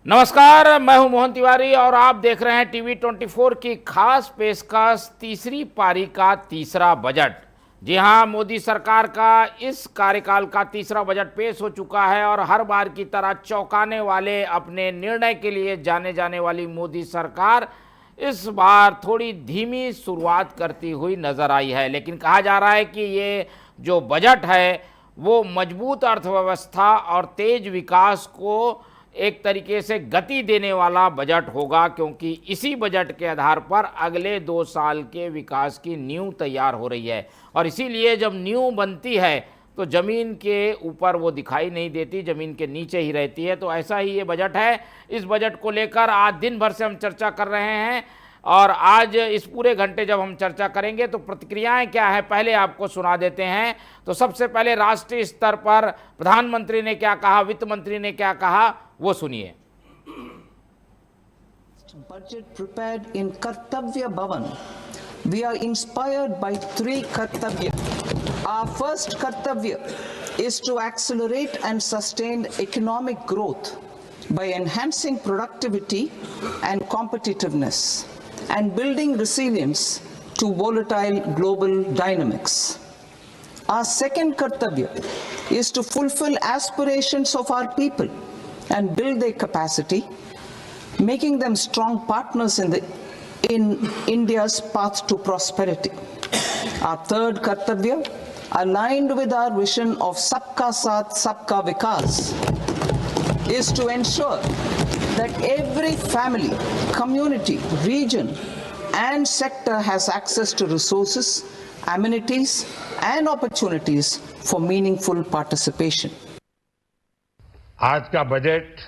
नमस्कार, मैं हूं मोहन तिवारी और आप देख रहे हैं टीवी 24 की खास पेशकश तीसरी पारी का तीसरा बजट। जी हां, मोदी सरकार का इस कार्यकाल का तीसरा बजट पेश हो चुका है और हर बार की तरह चौंकाने वाले अपने निर्णय के लिए जाने जाने वाली मोदी सरकार इस बार थोड़ी धीमी शुरुआत करती हुई नजर आई है। लेकिन कहा जा रहा है कि ये जो बजट है वो मजबूत अर्थव्यवस्था और तेज विकास को एक तरीके से गति देने वाला बजट होगा, क्योंकि इसी बजट के आधार पर अगले 2 साल के विकास की नींव तैयार हो रही है। और इसीलिए जब नींव बनती है तो ज़मीन के ऊपर वो दिखाई नहीं देती, ज़मीन के नीचे ही रहती है। तो ऐसा ही ये बजट है। इस बजट को लेकर आज दिन भर से हम चर्चा कर रहे हैं और आज इस पूरे घंटे जब हम चर्चा करेंगे तो प्रतिक्रियाएं क्या है पहले आपको सुना देते हैं। तो सबसे पहले राष्ट्रीय स्तर पर प्रधानमंत्री ने क्या कहा, वित्त मंत्री ने क्या कहा, वो सुनिए। Budget prepared in Kartavya Bhavan. We are inspired by 3 Kartavya. Our first Kartavya is to accelerate and sustain economic growth by enhancing productivity and competitiveness and building resilience to volatile global dynamics. Our second Kartavya is to fulfill aspirations of our people and build their capacity, making them strong partners in India's path to prosperity. Our third Kartavya, aligned with our vision of Sabka Saath, Sabka Vikas, is to ensure that every family, community, region, and sector has access to resources, amenities, and opportunities for meaningful participation. आज का budget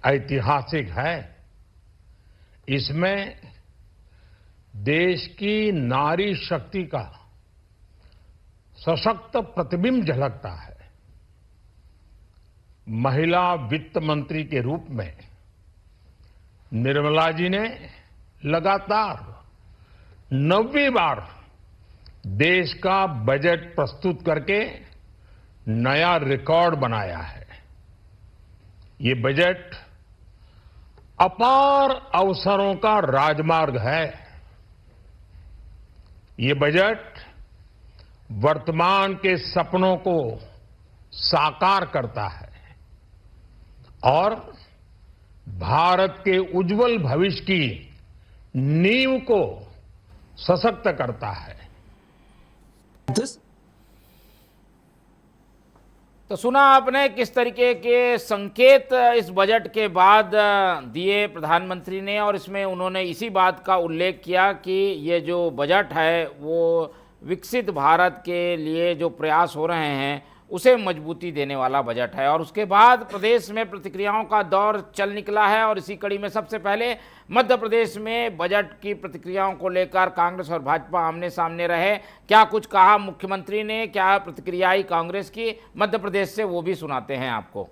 ऐतिहासिक है। इसमें देश की नारी शक्ति का सशक्त प्रतिबिंब झलकता है। महिला वित्त मंत्री के रूप में निर्मला जी ने लगातार 9वीं बार देश का बजट प्रस्तुत करके नया रिकॉर्ड बनाया है। ये बजट अपार अवसरों का राजमार्ग है। ये बजट वर्तमान के सपनों को साकार करता है और भारत के उज्जवल भविष्य की नींव को सशक्त करता है। तो सुना आपने किस तरीके के संकेत इस बजट के बाद दिए प्रधानमंत्री ने, और इसमें उन्होंने इसी बात का उल्लेख किया कि ये जो बजट है वो विकसित भारत के लिए जो प्रयास हो रहे हैं उसे मजबूती देने वाला बजट है। और उसके बाद प्रदेश में प्रतिक्रियाओं का दौर चल निकला है और इसी कड़ी में सबसे पहले मध्य प्रदेश में बजट की प्रतिक्रियाओं को लेकर कांग्रेस और भाजपा आमने सामने रहे। क्या कुछ कहा मुख्यमंत्री ने, क्या प्रतिक्रिया आई कांग्रेस की मध्य प्रदेश से, वो भी सुनाते हैं आपको।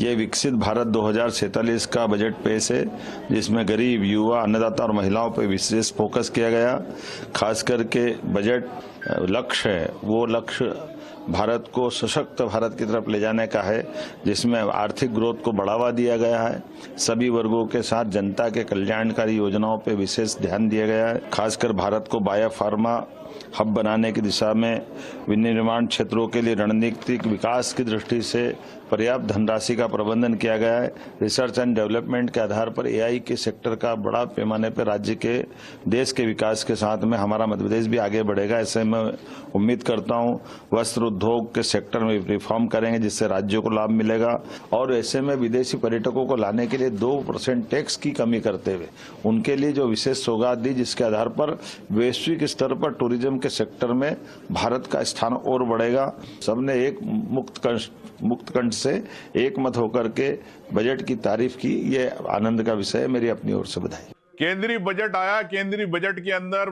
ये विकसित भारत 2047 का बजट पेश है, जिसमें गरीब, युवा, अन्नदाता और महिलाओं पर विशेष फोकस किया गया। खास करके बजट लक्ष्य है वो लक्ष्य भारत को सशक्त भारत की तरफ ले जाने का है, जिसमें आर्थिक ग्रोथ को बढ़ावा दिया गया है। सभी वर्गों के साथ जनता के कल्याणकारी योजनाओं पर विशेष ध्यान दिया गया है। खासकर भारत को बायोफार्मा हब बनाने की दिशा में विनिर्माण क्षेत्रों के लिए रणनीतिक विकास की दृष्टि से पर्याप्त धनराशि का प्रबंधन किया गया है। रिसर्च एंड डेवलपमेंट के आधार पर एआई के सेक्टर का बड़ा पैमाने पर राज्य के देश के विकास के साथ में हमारा मध्य प्रदेश भी आगे बढ़ेगा, ऐसे मैं उम्मीद करता हूं। वस्त्र उद्योग के सेक्टर में रिफॉर्म करेंगे जिससे राज्यों को लाभ मिलेगा और ऐसे में विदेशी पर्यटकों को लाने के लिए 2% टैक्स की कमी करते हुए उनके लिए जो विशेष सौगात दी, जिसके आधार पर वैश्विक स्तर पर टूरिज्म के सेक्टर में भारत का स्थान और बढ़ेगा। सबने एक मुक्त कंठ से एक मत होकर के बजट की तारीफ की, ये आनंद का विषय है। मेरी अपनी ओर से बधाई। केंद्रीय बजट आया, केंद्रीय बजट के अंदर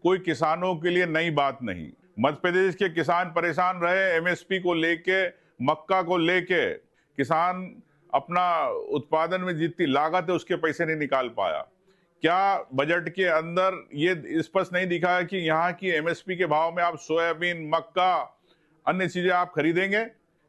कोई किसानों के लिए नई बात नहीं। मध्य प्रदेश के किसान परेशान रहे, एमएसपी को लेके, मक्का को लेके। किसान अपना उत्पादन में जितनी लागत है उसके पैसे नहीं निकाल पाया। क्या बजट के अंदर ये स्पष्ट नहीं दिखा है कि यहाँ की एमएसपी के भाव में आप सोयाबीन, मक्का, अन्य चीजें आप खरीदेंगे?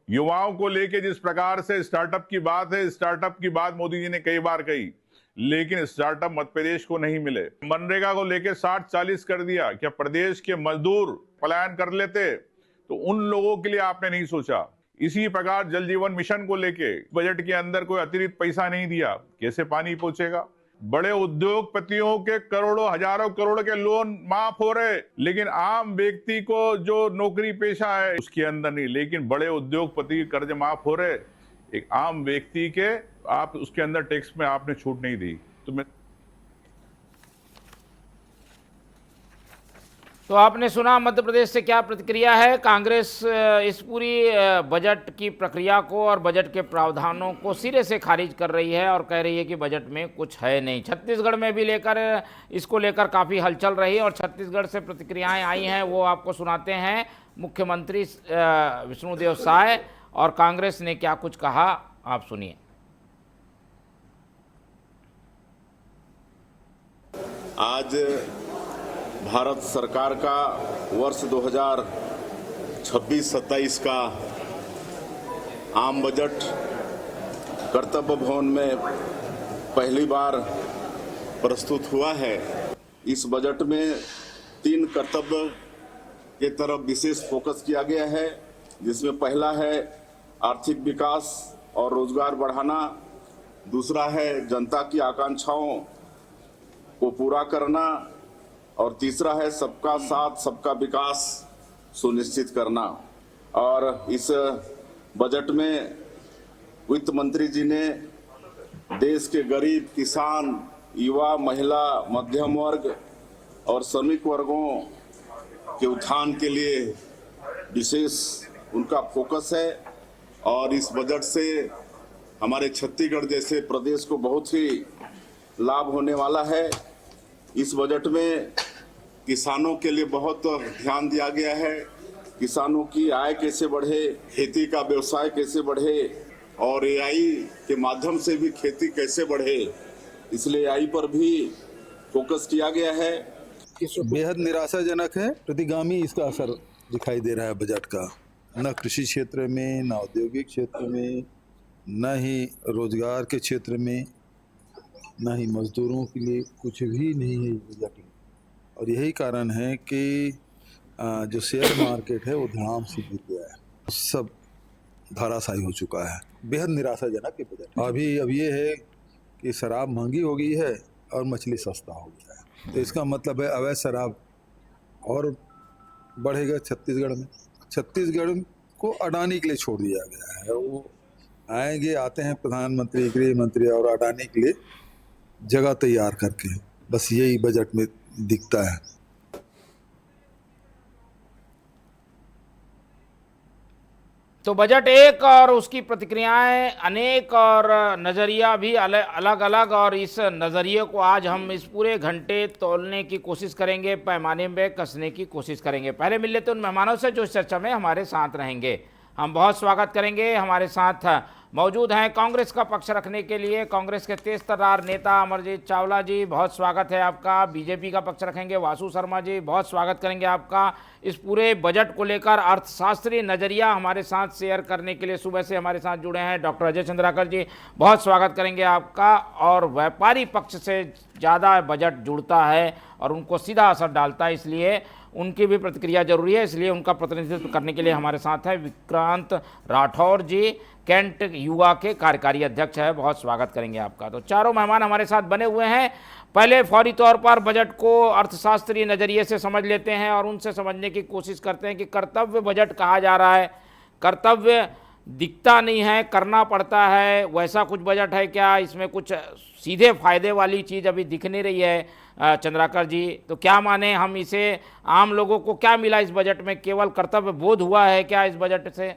युवाओं को लेके जिस प्रकार से स्टार्टअप की बात है, स्टार्टअप की बात मोदी जी ने कई बार कही, लेकिन स्टार्टअप मध्य प्रदेश को नहीं मिले। मनरेगा को लेके 60-40 कर दिया। क्या प्रदेश के मजदूर पलायन कर लेते? तो उन लोगों के लिए आपने नहीं सोचा। इसी प्रकार जल जीवन मिशन को लेके बजट के अंदर कोई अतिरिक्त पैसा नहीं दिया। कैसे पानी पहुंचेगा? बड़े उद्योगपतियों के करोड़ों हजारों करोड़ के लोन माफ हो रहे, लेकिन आम व्यक्ति को जो नौकरी पेशा है उसके अंदर नहीं। लेकिन बड़े उद्योगपति के कर्ज माफ हो रहे, एक आम व्यक्ति के आप उसके अंदर टैक्स में आपने छूट नहीं दी। तो मैं तो आपने सुना मध्य प्रदेश से क्या प्रतिक्रिया है। कांग्रेस इस पूरी बजट की प्रक्रिया को और बजट के प्रावधानों को सिरे से खारिज कर रही है और कह रही है कि बजट में कुछ है नहीं। छत्तीसगढ़ में भी इसको लेकर काफ़ी हलचल रही और छत्तीसगढ़ से प्रतिक्रियाएं आई हैं, वो आपको सुनाते हैं। मुख्यमंत्री विष्णुदेव साय और कांग्रेस ने क्या कुछ कहा, आप सुनिए। आज भारत सरकार का वर्ष 2026-27 का आम बजट कर्तव्य भवन में पहली बार प्रस्तुत हुआ है। इस बजट में 3 कर्तव्य के तरफ विशेष फोकस किया गया है, जिसमें पहला है आर्थिक विकास और रोजगार बढ़ाना, दूसरा है जनता की आकांक्षाओं को पूरा करना और तीसरा है सबका साथ सबका विकास सुनिश्चित करना। और इस बजट में वित्त मंत्री जी ने देश के गरीब, किसान, युवा, महिला, मध्यम वर्ग और श्रमिक वर्गों के उत्थान के लिए विशेष उनका फोकस है। और इस बजट से हमारे छत्तीसगढ़ जैसे प्रदेश को बहुत ही लाभ होने वाला है। इस बजट में किसानों के लिए बहुत ध्यान दिया गया है। किसानों की आय कैसे बढ़े, खेती का व्यवसाय कैसे बढ़े और एआई के माध्यम से भी खेती कैसे बढ़े, इसलिए एआई पर भी फोकस किया गया है। बेहद निराशाजनक है। प्रतिगामी इसका असर दिखाई दे रहा है बजट का। न कृषि क्षेत्र में, न औद्योगिक क्षेत्र में, न ही रोजगार के क्षेत्र में, न ही मजदूरों के लिए कुछ भी नहीं है बजट में। और यही कारण है कि जो शेयर मार्केट है वो धड़ाम से गिर गया है, सब धराशायी हो चुका है। बेहद निराशाजनक है बजट। अभी अब ये है कि शराब महंगी हो गई है और मछली सस्ता हो गया है, तो इसका मतलब है अवैध शराब और बढ़ेगा छत्तीसगढ़ में। छत्तीसगढ़ को अडानी के लिए छोड़ दिया गया है। वो आएंगे, आते हैं प्रधानमंत्री, गृह मंत्री और अडानी के लिए जगह तैयार करके, बस यही बजट में दिखता है। तो बजट एक और उसकी प्रतिक्रियाएं अनेक और नज़रिया भी अलग अलग, और इस नज़रिए को आज हम इस पूरे घंटे तोलने की कोशिश करेंगे, पैमाने में कसने की कोशिश करेंगे। पहले मिल लेते उन मेहमानों से जो इस चर्चा में हमारे साथ रहेंगे। हम बहुत स्वागत करेंगे। हमारे साथ मौजूद हैं कांग्रेस का पक्ष रखने के लिए कांग्रेस के तेज तर्रार नेता अमरजीत चावला जी, बहुत स्वागत है आपका। बीजेपी का पक्ष रखेंगे वासु शर्मा जी, बहुत स्वागत करेंगे आपका। इस पूरे बजट को लेकर अर्थशास्त्रीय नज़रिया हमारे साथ शेयर करने के लिए सुबह से हमारे साथ जुड़े हैं डॉक्टर अजय चंद्राकर जी, बहुत स्वागत करेंगे आपका। और व्यापारी पक्ष से ज़्यादा बजट जुड़ता है और उनको सीधा असर डालता है, इसलिए उनकी भी प्रतिक्रिया जरूरी है, इसलिए उनका प्रतिनिधित्व करने के लिए हमारे साथ है विक्रांत राठौर जी, कैंट युवा के कार्यकारी अध्यक्ष है, बहुत स्वागत करेंगे आपका। तो चारों मेहमान हमारे साथ बने हुए हैं। पहले फौरी तौर पर बजट को अर्थशास्त्रीय नज़रिए से समझ लेते हैं और उनसे समझने की कोशिश करते हैं कि कर्तव्य बजट कहा जा रहा है, कर्तव्य दिखता नहीं है, करना पड़ता है, वैसा कुछ बजट है क्या? इसमें कुछ सीधे फायदे वाली चीज़ अभी दिख नहीं रही है। चंद्राकर जी, तो क्या माने हम इसे? आम लोगों को क्या मिला इस बजट में? केवल कर्तव्य बोध हुआ है क्या इस बजट से?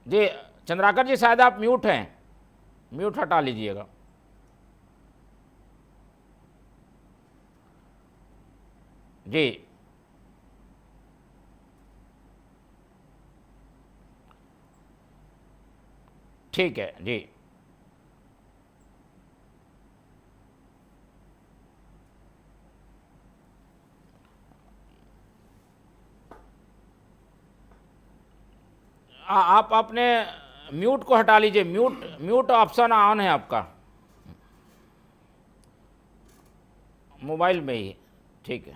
जी चंद्राकर जी, शायद आप म्यूट हैं, म्यूट हटा लीजिएगा। जी ठीक है जी। आप अपने म्यूट को हटा लीजिए, म्यूट ऑप्शन ऑन है आपका मोबाइल में ही, ठीक है।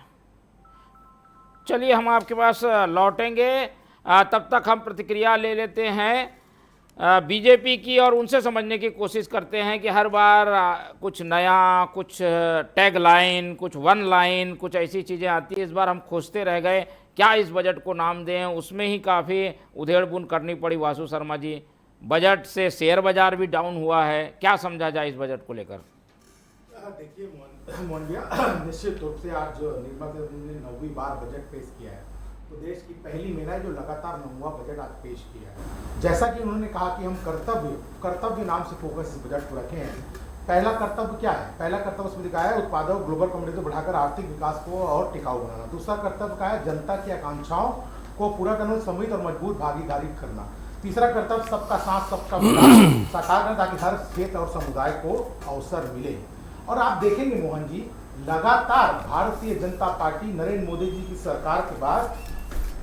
चलिए हम आपके पास लौटेंगे, तब तक हम प्रतिक्रिया ले लेते हैं बीजेपी की और उनसे समझने की कोशिश करते हैं कि हर बार कुछ नया, कुछ टैग लाइन, कुछ वन लाइन, कुछ ऐसी चीज़ें आती है। इस बार हम खोजते रह गए क्या इस बजट को नाम दें, उसमें ही काफ़ी उधेड़-बुन करनी पड़ी वासु शर्मा जी। बजट से शेयर बाजार भी डाउन हुआ है, क्या समझा जाए इस बजट को लेकर? देखिए मोहन भैया, निश्चित रूप से आज निर्मला सीतारमण ने 9वीं बार बजट पेश किया है, तो देश की पहली महिला है जो लगातार 9वां बजट आज पेश किया है। जैसा कि उन्होंने कहा कि हम कर्तव्य नाम से फोकस इस बजट को रखे हैं। पहला कर्तव्य क्या है? पहला कर्तव्य उसमें दिखाया है उत्पादक ग्लोबल कम्युनिटी को बढ़ाकर आर्थिक विकास को और टिकाऊ बनाना। दूसरा कर्तव्य क्या है? जनता की आकांक्षाओं को पूरा करना, समृद्ध और मजबूत भागीदारी करना। तीसरा कर्तव्य सबका साथ सबका विकास साकार करना, ताकि हर क्षेत्र और समुदाय को अवसर मिले। और आप देखेंगे मोहन जी, लगातार भारतीय जनता पार्टी नरेंद्र मोदी जी की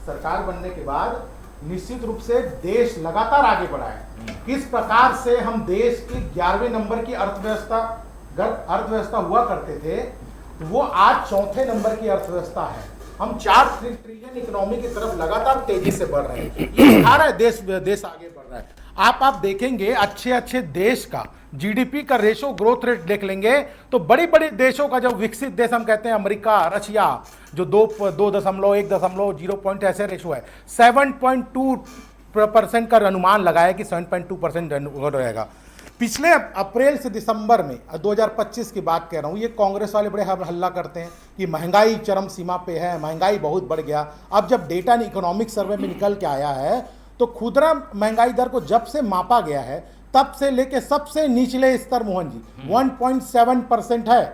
सरकार बनने के बाद निश्चित रूप से देश लगातार आगे बढ़ा है। किस प्रकार से हम देश के 11वें नंबर की अर्थव्यवस्था हुआ करते थे, वो आज 4थे नंबर की अर्थव्यवस्था है। हम 4 ट्रिलियन इकोनॉमी की तरफ लगातार तेजी से बढ़ रहे हैं। ये दिखा रहा है देश आगे बढ़ रहा है। आप देखेंगे अच्छे देश का जीडीपी का रेशो, ग्रोथ रेट देख लेंगे तो बड़ी देशों का, जो विकसित देश हम कहते हैं, अमेरिका, रशिया, जो 2.1.0 ऐसे रेशो है, 7.2% का अनुमान लगाया कि 7.2% रहेगा। पिछले अप्रैल से दिसंबर में 2025 की बात कह रहा हूँ, ये कांग्रेस वाले बड़े हल्ला करते हैं कि महंगाई चरम सीमा पे है, महंगाई बहुत बढ़ गया। अब जब डेटा इकोनॉमिक सर्वे में निकल के आया है तो खुदरा महंगाई दर को जब से मापा गया है तब से लेके सबसे निचले स्तर मोहन जी 1.7% है।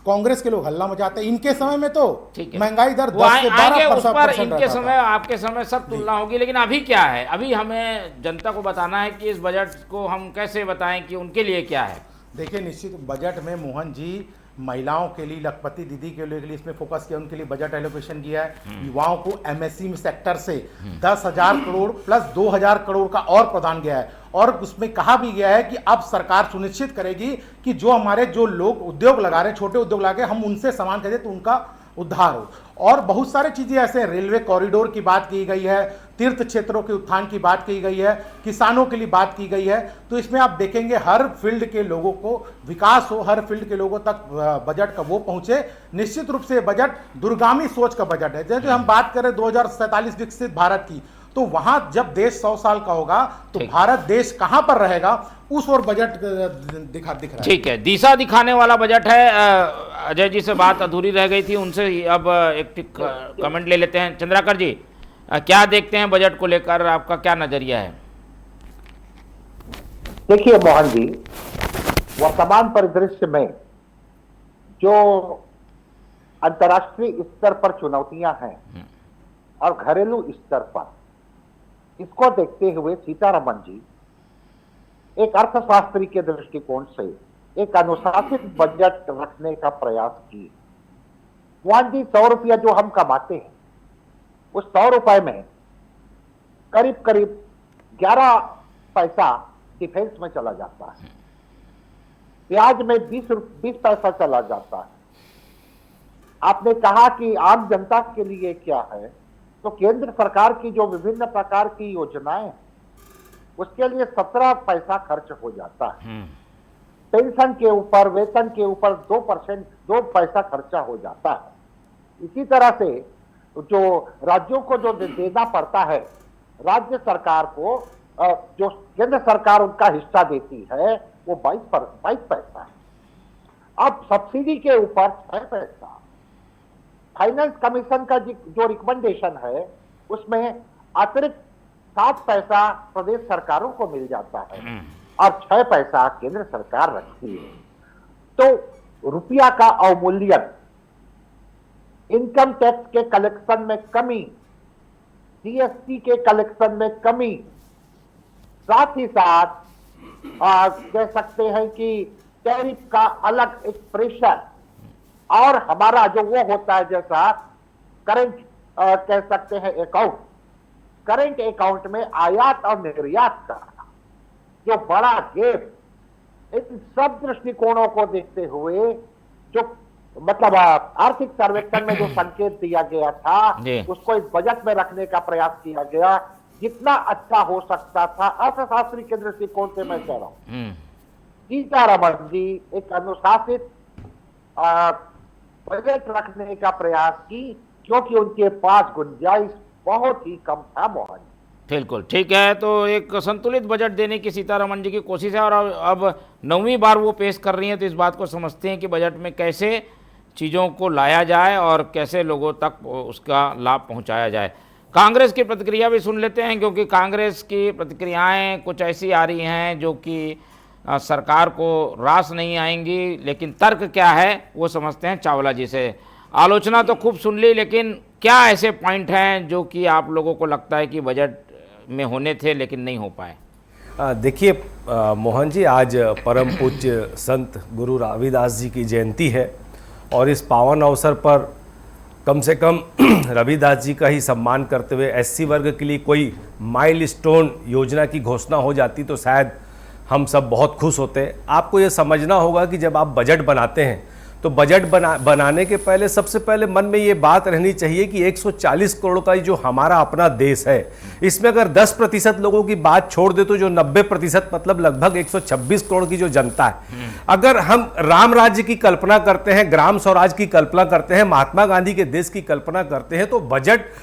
कांग्रेस के लोग हल्ला मचाते हैं, इनके समय में तो महंगाई दर 10 से 12% इनके समय, आपके समय सब तुलना होगी, लेकिन अभी क्या है? अभी हमें जनता को बताना है कि इस बजट को हम कैसे बताएं कि उनके लिए क्या है। देखिए, निश्चित बजट में मोहन जी महिलाओं के लिए, लखपति दीदी के लिए इसमें फोकस किया, उनके लिए बजट एलोकेशन किया है। युवाओं को एमएसएमई सेक्टर से 10,000 करोड़ प्लस 2,000 करोड़ का और प्रदान किया है। और उसमें कहा भी गया है कि अब सरकार सुनिश्चित करेगी कि जो लोग उद्योग लगा रहे, छोटे उद्योग लगा रहे, हम उनसे सामान खरीदें तो उनका उद्धार हो। और बहुत सारे चीजें ऐसे, रेलवे कॉरिडोर की बात की गई है, तीर्थ क्षेत्रों के उत्थान की बात की गई है, किसानों के लिए बात की गई है। तो इसमें आप देखेंगे हर फील्ड के लोगों को विकास हो, हर फील्ड के लोगों तक बजट का वो पहुंचे। निश्चित रूप से बजट दूरगामी सोच का बजट है। जैसे हम बात करें 2047 विकसित भारत की, तो वहां जब देश 100 साल का होगा तो भारत देश कहां पर रहेगा, उस और बजट दिख रहा है। ठीक है, दिशा दिखाने वाला बजट है। अजय जी से बात अधूरी रह गई थी, उनसे अब एक कमेंट ले लेते हैं। चंद्राकर जी, क्या देखते हैं बजट को लेकर, आपका क्या नजरिया है? देखिए मोहन जी, वर्तमान परिदृश्य में जो अंतर्राष्ट्रीय स्तर पर चुनौतियां हैं और घरेलू स्तर पर, इसको देखते हुए सीतारमण जी एक अर्थशास्त्री के दृष्टिकोण से एक अनुशासित बजट रखने का प्रयास किए। मोहन जी, 100 रुपया जो हम कमाते हैं, उस 100 रुपए में करीब 11 पैसा डिफेंस में चला जाता है, प्याज में 20 पैसा चला जाता है। आपने कहा कि आम जनता के लिए क्या है, तो केंद्र सरकार की जो विभिन्न प्रकार की योजनाएं हैं, उसके लिए 17 पैसा खर्च हो जाता है। पेंशन के ऊपर, वेतन के ऊपर 2 पैसा खर्चा हो जाता है। इसी तरह से जो राज्यों को जो देना पड़ता है, राज्य सरकार को जो केंद्र सरकार उनका हिस्सा देती है, वो 22 पैसा है। अब सब्सिडी के ऊपर 6 पैसा। फाइनेंस कमीशन का जो रिकमेंडेशन है, उसमें अतिरिक्त 7 पैसा प्रदेश सरकारों को मिल जाता है और 6 पैसा केंद्र सरकार रखती है। तो रुपया का अवमूल्यन, इनकम टैक्स के कलेक्शन में कमी, जीएसटी के कलेक्शन में कमी, साथ ही साथ कह सकते हैं कि टैरिफ का अलग एक प्रेशर, और हमारा जो वो होता है जैसा करंट कह सकते हैं अकाउंट, करेंट अकाउंट में आयात और निर्यात का जो बड़ा गैप, इन सब दृष्टिकोणों को देखते हुए जो मतलब आर्थिक सर्वेक्षण में जो संकेत दिया गया था उसको इस बजट में रखने का प्रयास किया गया, जितना अच्छा हो सकता था अर्थशास्त्री के दृष्टिकोण से मैं कह रहा हूं। सीतारमण जी एक अनुशासित बजट रखने का प्रयास की, क्योंकि उनके पास गुंजाइश बहुत ही कम था मोहन। बिल्कुल ठीक है, तो एक संतुलित बजट देने की सीतारमण जी की कोशिश है और अब 9वीं बार वो पेश कर रही हैं, तो इस बात को समझते हैं कि बजट में कैसे चीज़ों को लाया जाए और कैसे लोगों तक उसका लाभ पहुंचाया जाए। कांग्रेस की प्रतिक्रिया भी सुन लेते हैं, क्योंकि कांग्रेस की प्रतिक्रियाएं कुछ ऐसी आ रही हैं जो कि सरकार को रास नहीं आएंगी, लेकिन तर्क क्या है वो समझते हैं चावला जी से। आलोचना तो खूब सुन ली, लेकिन क्या ऐसे पॉइंट हैं जो कि आप लोगों को लगता है कि बजट में होने थे लेकिन नहीं हो पाए? देखिए मोहन जी, आज परम पूज्य संत गुरु रविदास जी की जयंती है और इस पावन अवसर पर कम से कम रविदास जी का ही सम्मान करते हुए एससी वर्ग के लिए कोई माइलस्टोन योजना की घोषणा हो जाती तो शायद हम सब बहुत खुश होते। आपको ये समझना होगा कि जब आप बजट बनाते हैं तो बजट बनाने के पहले सबसे पहले मन में ये बात रहनी चाहिए कि 140 करोड़ का जो हमारा अपना देश है, इसमें अगर 10% लोगों की बात छोड़ दे तो जो 90% मतलब लगभग 126 करोड़ की जो जनता है, अगर हम राम राज्य की कल्पना करते हैं, ग्राम स्वराज की कल्पना करते हैं, महात्मा गांधी के देश की कल्पना करते हैं, तो बजट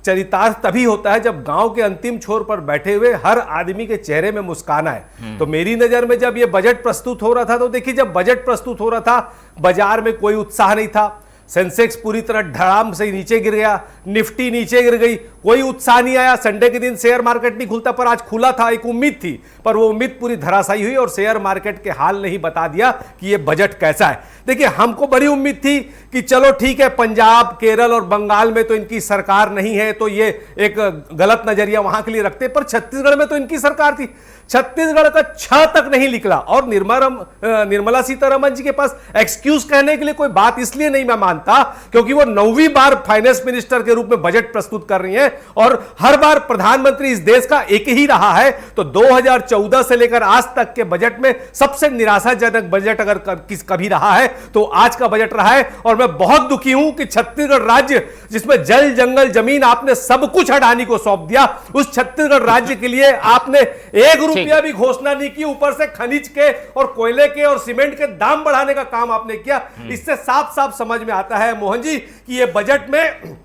चरितार्थ तभी होता है जब गांव के अंतिम छोर पर बैठे हुए हर आदमी के चेहरे में मुस्कान आए। तो मेरी नजर में जब ये बजट प्रस्तुत हो रहा था, तो देखिए जब बजट प्रस्तुत हो रहा था बाजार में कोई उत्साह नहीं था, सेंसेक्स पूरी तरह धड़ाम से नीचे गिर गया, निफ्टी नीचे गिर गई, कोई उत्साह नहीं आया। संडे के दिन शेयर मार्केट नहीं खुलता, पर आज खुला था, एक उम्मीद थी, पर वो उम्मीद पूरी धराशायी हुई और शेयर मार्केट के हाल ने ही बता दिया कि ये बजट कैसा है। देखिए हमको बड़ी उम्मीद थी कि चलो ठीक है, पंजाब, केरल और बंगाल में तो इनकी सरकार नहीं है, तो ये एक गलत नजरिया वहां के लिए रखते, पर छत्तीसगढ़ में तो इनकी सरकार थी। छत्तीसगढ़ का 6 तक नहीं निकला और निर्मला सीतारमण जी के पास एक्सक्यूज कहने के लिए कोई बात इसलिए नहीं मैं मानता क्योंकि वो 9वीं बार फाइनेंस मिनिस्टर के रूप में बजट प्रस्तुत कर रही हैं और हर बार प्रधानमंत्री इस देश का एक ही रहा है। तो 2014 से लेकर आज तक के बजट में सबसे निराशाजनक बजट अगर कभी रहा है तो आज का बजट रहा है। और मैं बहुत दुखी हूं कि छत्तीसगढ़ राज्य जिसमें जल जंगल जमीन आपने सब कुछ अडानी को सौंप दिया, उस छत्तीसगढ़ राज्य के लिए आपने 1 रुपया भी घोषणा नहीं की, ऊपर से खनिज के और कोयले के और सीमेंट के दाम बढ़ाने का काम आपने किया। इससे साफ साफ समझ में आता है मोहन जी कि ये बजट में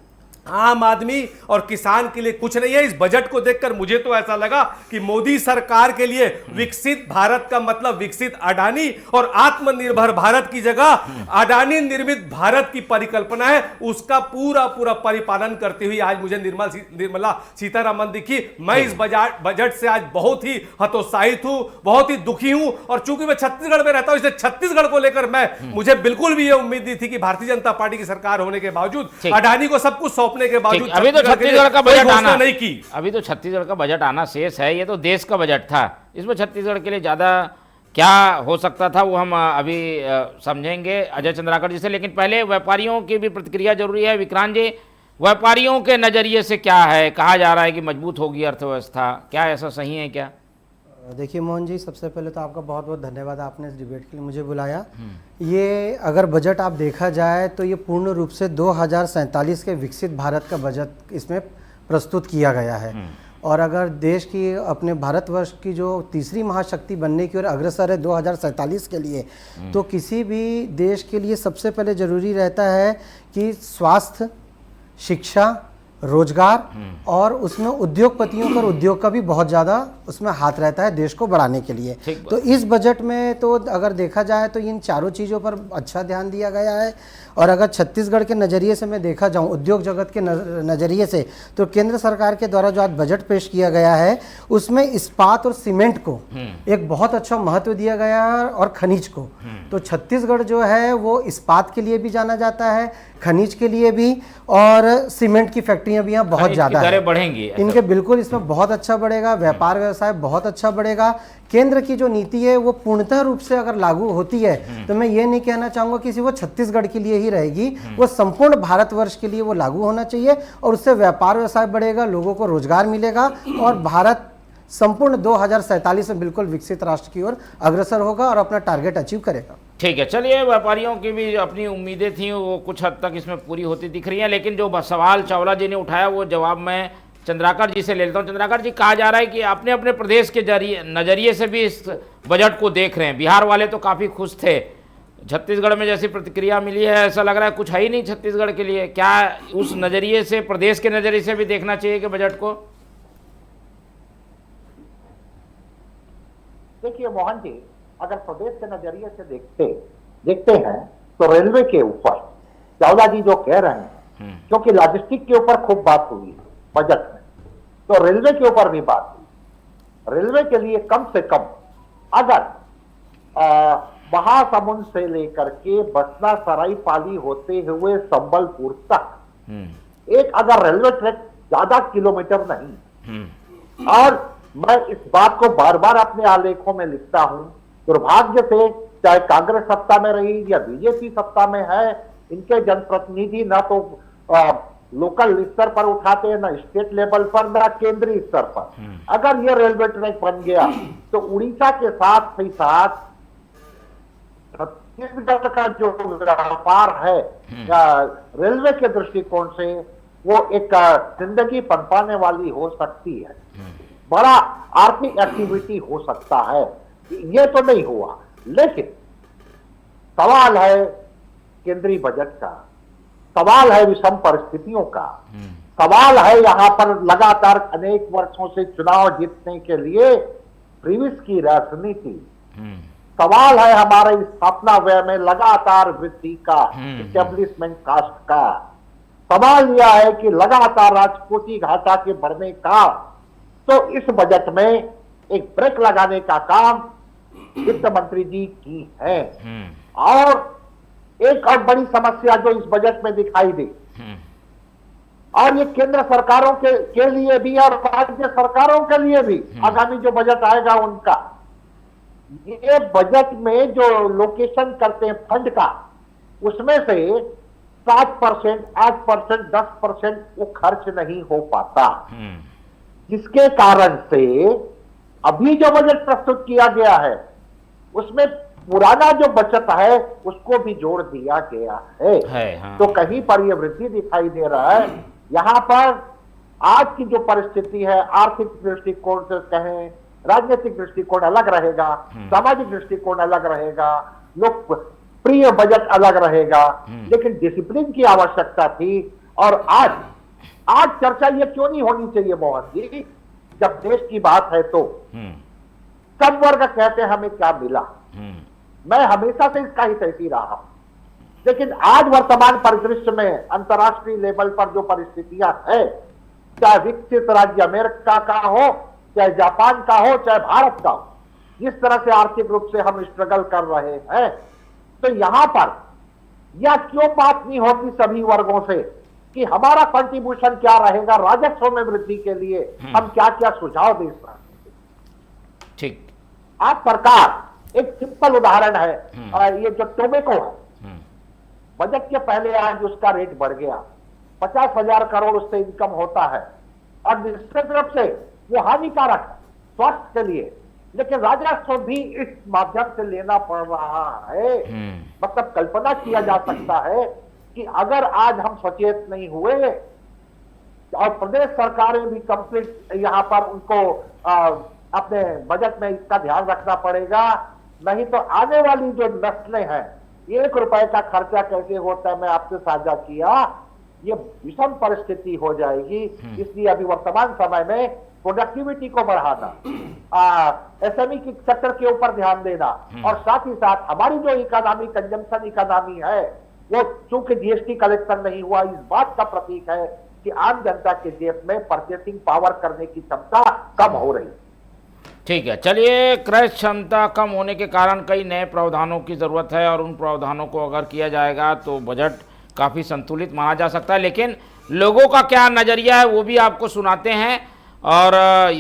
आम आदमी और किसान के लिए कुछ नहीं है। इस बजट को देखकर मुझे तो ऐसा लगा कि मोदी सरकार के लिए विकसित भारत का मतलब विकसित अडानी और आत्मनिर्भर भारत की जगह अडानी निर्मित भारत की परिकल्पना है, उसका पूरा पूरा परिपालन करते हुए आज मुझे निर्मला सीतारमण दिखी। मैं इस बजट से आज बहुत ही हतोत्साहित हूं, बहुत ही दुखी हूं और चूंकि मैं छत्तीसगढ़ में रहता हूं इसलिए छत्तीसगढ़ को लेकर मुझे बिल्कुल भी यह उम्मीद नहीं थी कि भारतीय जनता पार्टी की सरकार होने के बावजूद अडानी को सब कुछ सौंपने के बावजूद अभी तो छत्तीसगढ़ का बजट आना नहीं की। अभी तो छत्तीसगढ़ का बजट आना शेष है, ये तो देश का बजट था, इसमें छत्तीसगढ़ के लिए ज्यादा क्या हो सकता था वो हम अभी समझेंगे अजय चंद्राकर जी से। लेकिन पहले व्यापारियों की भी प्रतिक्रिया जरूरी है। विक्रांत जी, व्यापारियों के नजरिए से क्या है? कहा जा रहा है कि मजबूत होगी अर्थव्यवस्था, क्या ऐसा सही है क्या? देखिए मोहन जी, सबसे पहले तो आपका बहुत बहुत धन्यवाद, आपने इस डिबेट के लिए मुझे बुलाया। ये अगर बजट आप देखा जाए तो ये पूर्ण रूप से 2047 के विकसित भारत का बजट इसमें प्रस्तुत किया गया है। और अगर देश की अपने भारतवर्ष की जो तीसरी महाशक्ति बनने की ओर अग्रसर है 2047 के लिए, तो किसी भी देश के लिए सबसे पहले ज़रूरी रहता है कि स्वास्थ्य, शिक्षा, रोजगार और उसमें उद्योगपतियों का उद्योग का भी बहुत ज़्यादा उसमें हाथ रहता है देश को बढ़ाने के लिए। तो इस बजट में तो अगर देखा जाए तो इन चारों चीज़ों पर अच्छा ध्यान दिया गया है। और अगर छत्तीसगढ़ के नज़रिए से मैं देखा जाऊं, उद्योग जगत के नज़रिए से, तो केंद्र सरकार के द्वारा जो आज बजट पेश किया गया है उसमें इस्पात और सीमेंट को एक बहुत अच्छा महत्व दिया गया है और खनिज को। तो छत्तीसगढ़ जो है वो इस्पात के लिए भी जाना जाता है, खनिज के लिए भी, और सीमेंट की फैक्ट्रियां भी यहाँ बहुत ज़्यादा है, बढ़ेंगी इनके बिल्कुल इसमें बहुत अच्छा बढ़ेगा। व्यापार व्यवस्था व्यवसाय बहुत अच्छा बढ़ेगा। केंद्र की जो नीति है वो पूर्णतः रूप से अगर लागू होती है तो मैं ये नहीं कहना चाहूँगा कि वो छत्तीसगढ़ के लिए ही रहेगी, वो संपूर्ण भारतवर्ष के लिए वो लागू होना चाहिए और उससे व्यापार व्यवसाय बढ़ेगा, लोगों को रोजगार मिलेगा और भारत संपूर्ण 2047 में बिल्कुल विकसित राष्ट्र की ओर अग्रसर होगा और अपना टारगेट अचीव करेगा। ठीक है, चलिए, व्यापारियों की भी अपनी उम्मीदें थी, वो कुछ हद तक इसमें पूरी होती दिख रही हैं, लेकिन जो सवाल चावला जी ने उठाया वो जवाब मैं चंद्राकर जी से ले लेता हूँ। चंद्राकर जी, कहा जा रहा है कि अपने अपने प्रदेश के नज़रिए से भी इस बजट को देख रहे हैं। बिहार वाले तो काफ़ी खुश थे, छत्तीसगढ़ में जैसी प्रतिक्रिया मिली है ऐसा लग रहा है कुछ है ही नहीं छत्तीसगढ़ के लिए। क्या उस नज़रिए से, प्रदेश के नज़रिए से भी देखना चाहिए कि बजट को? देखिए मोहन जी, अगर प्रदेश के नजरिए से देखते हैं तो रेलवे के ऊपर चावला जी जो कह रहे हैं, क्योंकि लॉजिस्टिक के ऊपर खूब बात हुई बजट में, तो रेलवे के ऊपर भी बात हुई। रेलवे के लिए कम से कम अगर महासमुंद से लेकर के बसना सराई पाली होते हुए संबलपुर तक एक अगर रेलवे ट्रैक ज्यादा किलोमीटर नहीं, और मैं इस बात को बार बार अपने आलेखों में लिखता हूं, दुर्भाग्य से चाहे कांग्रेस सत्ता में रही या बीजेपी सत्ता में है, इनके जनप्रतिनिधि ना तो लोकल स्तर पर उठाते हैं, ना स्टेट लेवल पर, ना केंद्रीय स्तर पर। अगर ये रेलवे ट्रैक बन गया तो उड़ीसा के साथ ही साथ छत्तीसगढ़ का जो व्यापार है रेलवे के दृष्टिकोण से वो एक जिंदगी पनपाने वाली हो सकती है, बड़ा आर्थिक एक्टिविटी हो सकता है। ये तो नहीं हुआ, लेकिन सवाल है केंद्रीय बजट का, सवाल है विषम परिस्थितियों का, सवाल है यहाँ पर लगातार अनेक वर्षों से चुनाव जीतने के लिए प्रीविस की राजनीति, सवाल है हमारे स्थापना व्यय में लगातार वृद्धि का, एस्टेब्लिशमेंट कास्ट का, सवाल यह है कि लगातार राजकोषीय घाटा के बढ़ने का। तो इस बजट में एक ब्रेक लगाने का काम वित्त मंत्री जी की है। और एक और बड़ी समस्या जो इस बजट में दिखाई दी, और ये केंद्र सरकारों के लिए भी और राज्य सरकारों के लिए भी आगामी जो बजट आएगा उनका, ये बजट में जो लोकेशन करते हैं फंड का, उसमें से 7%, 8%, 10% वो खर्च नहीं हो पाता, जिसके कारण से अभी जो बजट प्रस्तुत किया गया है उसमें पुराना जो बचत है उसको भी जोड़ दिया गया है। हाँ। तो कहीं पर यह वृद्धि दिखाई दे रहा है। यहाँ पर आज की जो परिस्थिति है, आर्थिक दृष्टिकोण से कहें, राजनीतिक दृष्टिकोण अलग रहेगा, सामाजिक दृष्टिकोण अलग रहेगा, लोक प्रिय बजट अलग रहेगा, लेकिन डिसिप्लिन की आवश्यकता थी। और आज चर्चा ये क्यों नहीं होनी चाहिए मोहन जी, जब देश की बात है तो सब वर्ग कहते हैं हमें क्या मिला, मैं हमेशा से इसका हितैषी रहा हूं, लेकिन आज वर्तमान परिदृश्य में अंतर्राष्ट्रीय लेवल पर जो परिस्थितियां है, चाहे विकसित राज्य अमेरिका का हो, चाहे जापान का हो, चाहे भारत का हो, जिस तरह से आर्थिक रूप से हम स्ट्रगल कर रहे हैं, तो यहां पर यह क्यों बात नहीं होती सभी वर्गों से कि हमारा कंट्रीब्यूशन क्या रहेगा, राजस्व में वृद्धि के लिए हम क्या क्या सुझाव दे सकते हैं। ठीक, आज सरकार, एक सिंपल उदाहरण है, ये जो टोबैको है, बजट के पहले आज उसका रेट बढ़ गया, 50,000 करोड़ उससे इनकम होता है, और निश्चित रूप से वो हानिकारक है स्वास्थ्य के लिए, लेकिन राजस्व भी इस माध्यम से लेना पड़ रहा है। मतलब कल्पना किया जा सकता है कि अगर आज हम सचेत नहीं हुए और प्रदेश सरकारें भी कंप्लीट यहाँ पर उनको अपने बजट में इसका ध्यान रखना पड़ेगा, नहीं तो आने वाली जो नस्लें हैं, 1 रुपए का खर्चा कैसे होता है मैं आपसे साझा किया, ये विषम परिस्थिति हो जाएगी। इसलिए अभी वर्तमान समय में प्रोडक्टिविटी को बढ़ाना, एसएमई की सेक्टर के ऊपर ध्यान देना, और साथ ही साथ हमारी जो इकोनॉमी, कंजम्पशन इकोनॉमी है, वो चूंकि जीएसटी कलेक्शन नहीं हुआ, इस बात का प्रतीक है कि आम जनता के जेब में परचेसिंग पावर करने की क्षमता कम हो रही। ठीक है, चलिए, क्रय क्षमता कम होने के कारण कई नए प्रावधानों की ज़रूरत है, और उन प्रावधानों को अगर किया जाएगा तो बजट काफ़ी संतुलित माना जा सकता है। लेकिन लोगों का क्या नज़रिया है वो भी आपको सुनाते हैं। और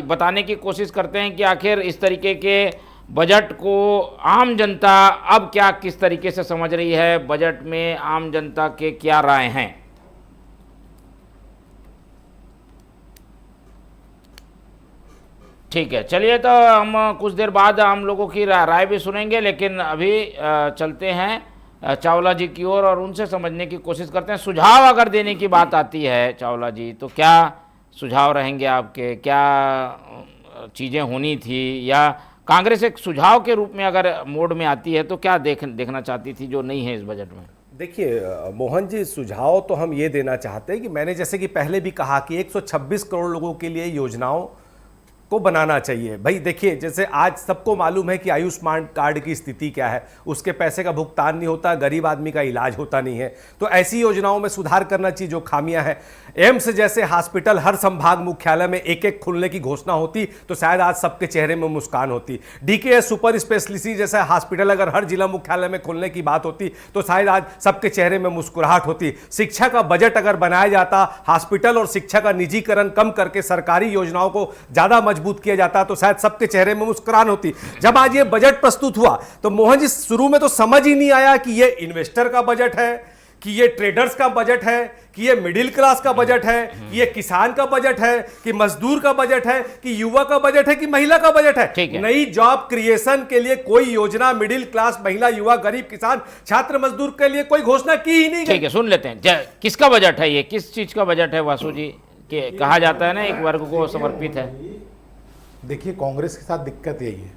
बताने की कोशिश करते हैं कि आखिर इस तरीके के बजट को आम जनता अब क्या किस तरीके से समझ रही है, बजट में आम जनता के क्या राय हैं। ठीक है, चलिए तो हम कुछ देर बाद हम लोगों की राय भी सुनेंगे, लेकिन अभी चलते हैं चावला जी की ओर और उनसे समझने की कोशिश करते हैं। सुझाव अगर देने की बात आती है चावला जी, तो क्या सुझाव रहेंगे आपके, क्या चीज़ें होनी थी, या कांग्रेस एक सुझाव के रूप में अगर मोड में आती है तो क्या देखना चाहती थी जो नहीं है इस बजट में? देखिए मोहन जी, सुझाव तो हम ये देना चाहते हैं कि मैंने जैसे कि पहले भी कहा कि 126 करोड़ लोगों के लिए योजनाओं को बनाना चाहिए। भाई देखिए, जैसे आज सबको मालूम है कि आयुष्मान कार्ड की स्थिति क्या है, उसके पैसे का भुगतान नहीं होता, गरीब आदमी का इलाज होता नहीं है। तो ऐसी योजनाओं में सुधार करना चाहिए जो खामियां हैं। एम्स जैसे हॉस्पिटल हर संभाग मुख्यालय में एक एक खुलने की घोषणा होती तो शायद आज सबके चेहरे में मुस्कान होती। डीकेएस सुपर स्पेशलिटी जैसा हॉस्पिटल अगर हर जिला मुख्यालय में खुलने की बात होती तो शायद आज सबके चेहरे में मुस्कुराहट होती। शिक्षा का बजट अगर बनाया जाता, हॉस्पिटल और शिक्षा का निजीकरण कम करके सरकारी योजनाओं को ज्यादा मजबूत किया जाता तो शायद सबके चेहरे में मुस्कुराहट होती। जब आज ये बजट प्रस्तुत हुआ तो मोहन जी शुरू में तो समझ ही नहीं आया कि ये इन्वेस्टर का बजट है, कि ये ट्रेडर्स का बजट है, कि ये मिडिल क्लास का बजट है, कि ये किसान का बजट है, कि मजदूर का बजट है, कि युवा का बजट है, कि महिला का बजट है। नई जॉब क्रिएशन के लिए कोई योजना मिडिल क्लास, महिला, युवा, गरीब, किसान, छात्र, मजदूर के लिए कोई घोषणा की ही नहीं। ठीक है, सुन लेते हैं किसका बजट है ये, किस चीज का बजट है वासु जी? के कहा जाता है ना एक वर्ग को समर्पित है। देखिए, कांग्रेस के साथ दिक्कत यही है,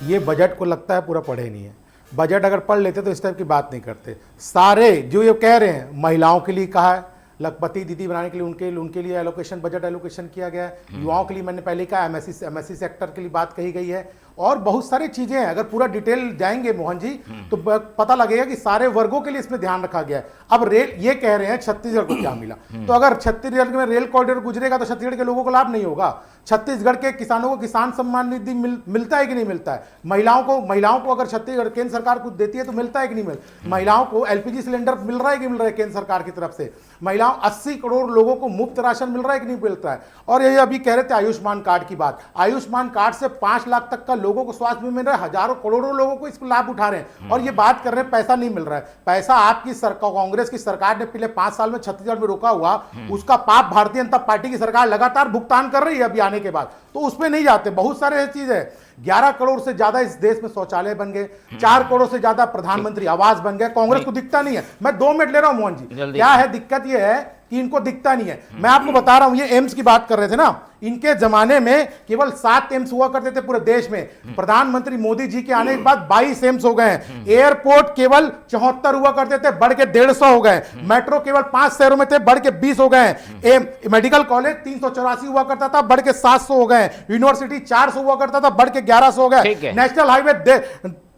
ये बजट को लगता है पूरा पढ़े नहीं है। बजट अगर पढ़ लेते तो इस टाइप की बात नहीं करते। सारे जो ये कह रहे हैं, महिलाओं के लिए कहा है, लखपति दीदी बनाने के लिए उनके लिए एलोकेशन, बजट एलोकेशन किया गया है। युवाओं के लिए मैंने पहले कहा एमएससी सेक्टर के लिए बात कही गई है, और बहुत सारी चीजें हैं। अगर पूरा डिटेल जाएंगे मोहन जी तो पता लगेगा कि सारे वर्गों के लिए इसमें ध्यान रखा गया है। अब रेल, ये कह रहे हैं छत्तीसगढ़ को क्या मिला, तो अगर छत्तीसगढ़ में रेल कॉरिडोर गुजरेगा तो छत्तीसगढ़ के लोगों को लाभ नहीं होगा। छत्तीसगढ़ के किसानों को किसान सम्मान निधि मिलता है कि नहीं मिलता है? महिलाओं को अगर छत्तीसगढ़ केंद्र सरकार कुछ देती है तो मिलता है कि नहीं मिलता? महिलाओं को एलपीजी सिलेंडर मिल रहा है कि मिल रहा है केंद्र सरकार की तरफ से? महिलाओं 80 करोड़ लोगों को मुफ्त राशन मिल रहा है कि नहीं मिलता है? और ये अभी कह रहे थे आयुष्मान कार्ड की बात, आयुष्मान कार्ड से 5 लाख तक का लोगों को स्वास्थ्य में मिल रहा है, हजारों करोड़ों लोगों को इसको लाभ उठा रहे हैं, और ये बात कर रहे हैं पैसा नहीं मिल रहा है। पैसा आपकी सरकार, कांग्रेस की सरकार ने पिछले 5 साल में छत्तीसगढ़ में रोका हुआ, उसका पाप भारतीय जनता पार्टी की सरकार लगातार भुगतान कर रही है अभी आने के बाद, तो उसमें नहीं जाते। बहुत सारे चीज है, 11 करोड़ से ज्यादा इस देश में शौचालय बन गए, 4 करोड़ से ज्यादा प्रधानमंत्री आवास बन गए। कांग्रेस को दिखता नहीं है। मैं 2 मिनट ले रहा हूं मोहन जी, क्या है दिक्कत? ये है कि इनको दिखता नहीं है। मैं आपको बता रहा हूं, ये एम्स की बात कर रहे थे ना, इनके जमाने में केवल 7 एम्स हुआ करते थे पूरे देश में। प्रधानमंत्री मोदी जी के आने के बाद 22 एम्स हो गए हैं। एयरपोर्ट केवल 74 हुआ करते थे, बढ़ के 150 हो गए। मेट्रो केवल 5 शहरों में थे, बढ़ के 20 हो गए। मेडिकल कॉलेज 384 हुआ करता था, बढ़ के 700 हो गए। यूनिवर्सिटी 400 हुआ करता था, बढ़ के 1100 हो गए। नेशनल हाईवे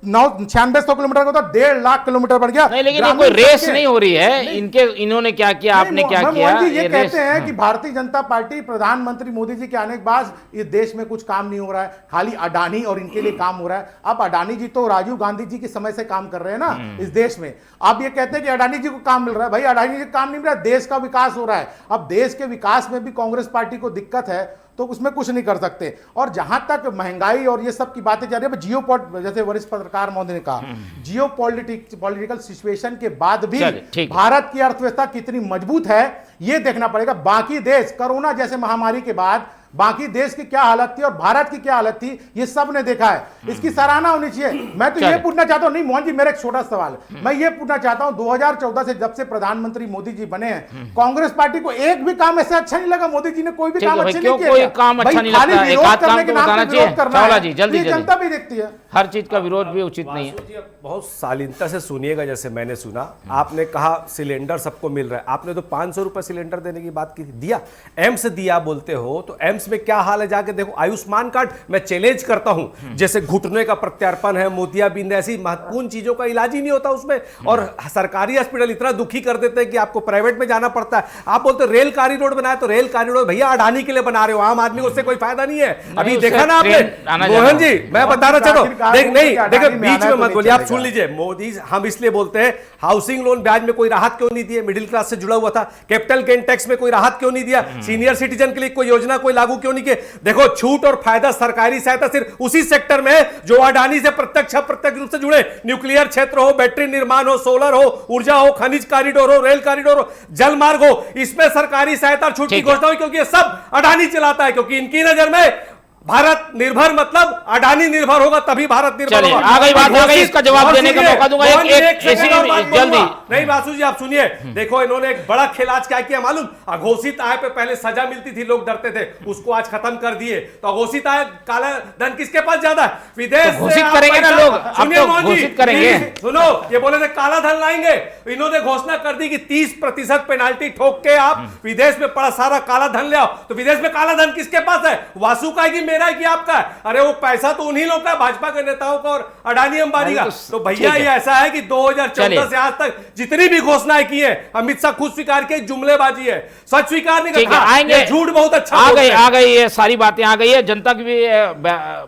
9600 किलोमीटर का था, 1.5 लाख किलोमीटर बढ़ गया। नहीं, लेकिन ये कोई रेस नहीं हो रही है। इन्होंने क्या किया, आपने क्या किया? ये कहते हैं कि भारतीय जनता पार्टी, प्रधानमंत्री मोदी जी के आने के बाद इस देश में कुछ काम नहीं हो रहा है, खाली अडानी और इनके लिए काम हो रहा है। अब अडानी जी तो राजीव गांधी जी के समय से काम कर रहे हैं ना इस देश में। अब ये कहते हैं कि अडानी जी को काम मिल रहा है। भाई अडानी जी को काम नहीं मिल रहा है, देश का विकास हो रहा है। अब देश के विकास में भी कांग्रेस पार्टी को दिक्कत है तो उसमें कुछ नहीं कर सकते। और जहां तक महंगाई और ये सब की बातें जा रही है, जैसे वरिष्ठ पत्रकार महोदय ने कहा, जियो पॉलिटिकल सिचुएशन के बाद भी भारत की अर्थव्यवस्था कितनी मजबूत है ये देखना पड़ेगा। बाकी देश कोरोना जैसे महामारी के बाद बाकी देश की क्या हालत थी और भारत की क्या हालत थी ये सब ने देखा है। इसकी सराहना होनी चाहिए। मैं तो ये पूछना चाहता हूं, नहीं मोहन जी मेरा एक छोटा सवाल है, मैं ये पूछना चाहता हूं 2014 से जब से प्रधानमंत्री मोदी जी बने हैं, कांग्रेस पार्टी को एक भी काम ऐसे अच्छा नहीं लगा, मोदी जी ने कोई भी काम अच्छा नहीं किया। कोई काम अच्छा नहीं लगता, एक आध काम तो बताना चाहिए। चावला जी जल्दी जनता भी देखती है, हर चीज का विरोध भी उचित नहीं है। बहुत शालीनता से सुनिएगा। जैसे मैंने सुना, आपने कहा सिलेंडर सबको मिल रहा है, आपने तो 500 रुपए सिलेंडर देने की बात की, दिया। एम्स दिया बोलते हो तो एम्स में क्या हाल है जाके देखो। आयुष्मान कार्ड मैं चैलेंज करता हूं, जैसे घुटने का प्रत्यार्पण है, मोतियाबिंद, ऐसी महत्वपूर्ण चीजों का इलाज ही नहीं होता उसमें, और सरकारी हॉस्पिटल इतना दुखी कर देते हैं कि आपको प्राइवेट में जाना पड़ता है। आप बोलते रेल कॉरिडोर बनाया, तो रेल कॉरिडोर भैया अडानी के लिए बना रहे हो, आम आदमी को उससे कोई फायदा नहीं है। अभी देखा ना आपने मोहन जी, मैं बताना चाहता हूं, नहीं देखो बीच में मत बोलिए, आप सुन लीजिए। मोदी हम इसलिए बोलते हैं हाउसिंग लोन ब्याज में कोई राहत क्यों नहीं दिए, मिडिल क्लास से जुड़ा हुआ था। कैपिटल गेन टैक्स में कोई राहत क्यों नहीं दिया, सीनियर सिटीजन के लिए कोई योजना कोई लागू लागू क्यों नहीं किए? देखो, छूट और फायदा सरकारी सहायता सिर्फ उसी सेक्टर में है जो अडानी से प्रत्यक्ष अप्रत्यक्ष रूप से जुड़े, न्यूक्लियर क्षेत्र हो, बैटरी निर्माण हो, सोलर हो, ऊर्जा हो, खनिज कॉरिडोर हो, रेल कॉरिडोर हो, जल मार्ग हो, इसमें सरकारी सहायता और छूट की घोषणा हुई, क्योंकि ये सब अडानी चलाता है। क्योंकि इनकी नजर में भारत निर्भर मतलब अडानी निर्भर होगा, तभी भारत निर्भर होगा। आ गई बात, आ गई, इसका जवाब देने का मौका दूंगा जल्दी। नहीं बासु जी, आप सुनिए, देखो इन्होंने एक बड़ा खेल आज क्या किया मालूम? अघोषित आय पे पहले सजा मिलती थी, लोग डरते थे, उसको आज खत्म कर दिए। तो अघोषित आय, काला धन किसके पास ज्यादा है? विदेश घोषित करेंगे ना लोग, अब तो घोषित करेंगे। सुनो, ये बोले थे काला धन लाएंगे, इन्होंने घोषणा कर दी कि 30% पेनाल्टी ठोक के आप विदेश में बड़ा सारा काला धन ले आओ। तो विदेश में काला धन किसके पास है? वासु का है, मेरा है कि आपका? अरे वो पैसा तो उन्हीं लोगों का, भाजपा के नेताओं का और अडानी अंबानी का। तो भैया ये ऐसा है कि 2014 से आज तक जितनी भी घोषणाएं की है, अमित शाह खुद स्वीकार किए, जुमलेबाजी है, सच स्वीकार नहीं करता, आएंगे झूठ बहुत अच्छा। आ गई ये सारी बातें आ गई है। जनता की भी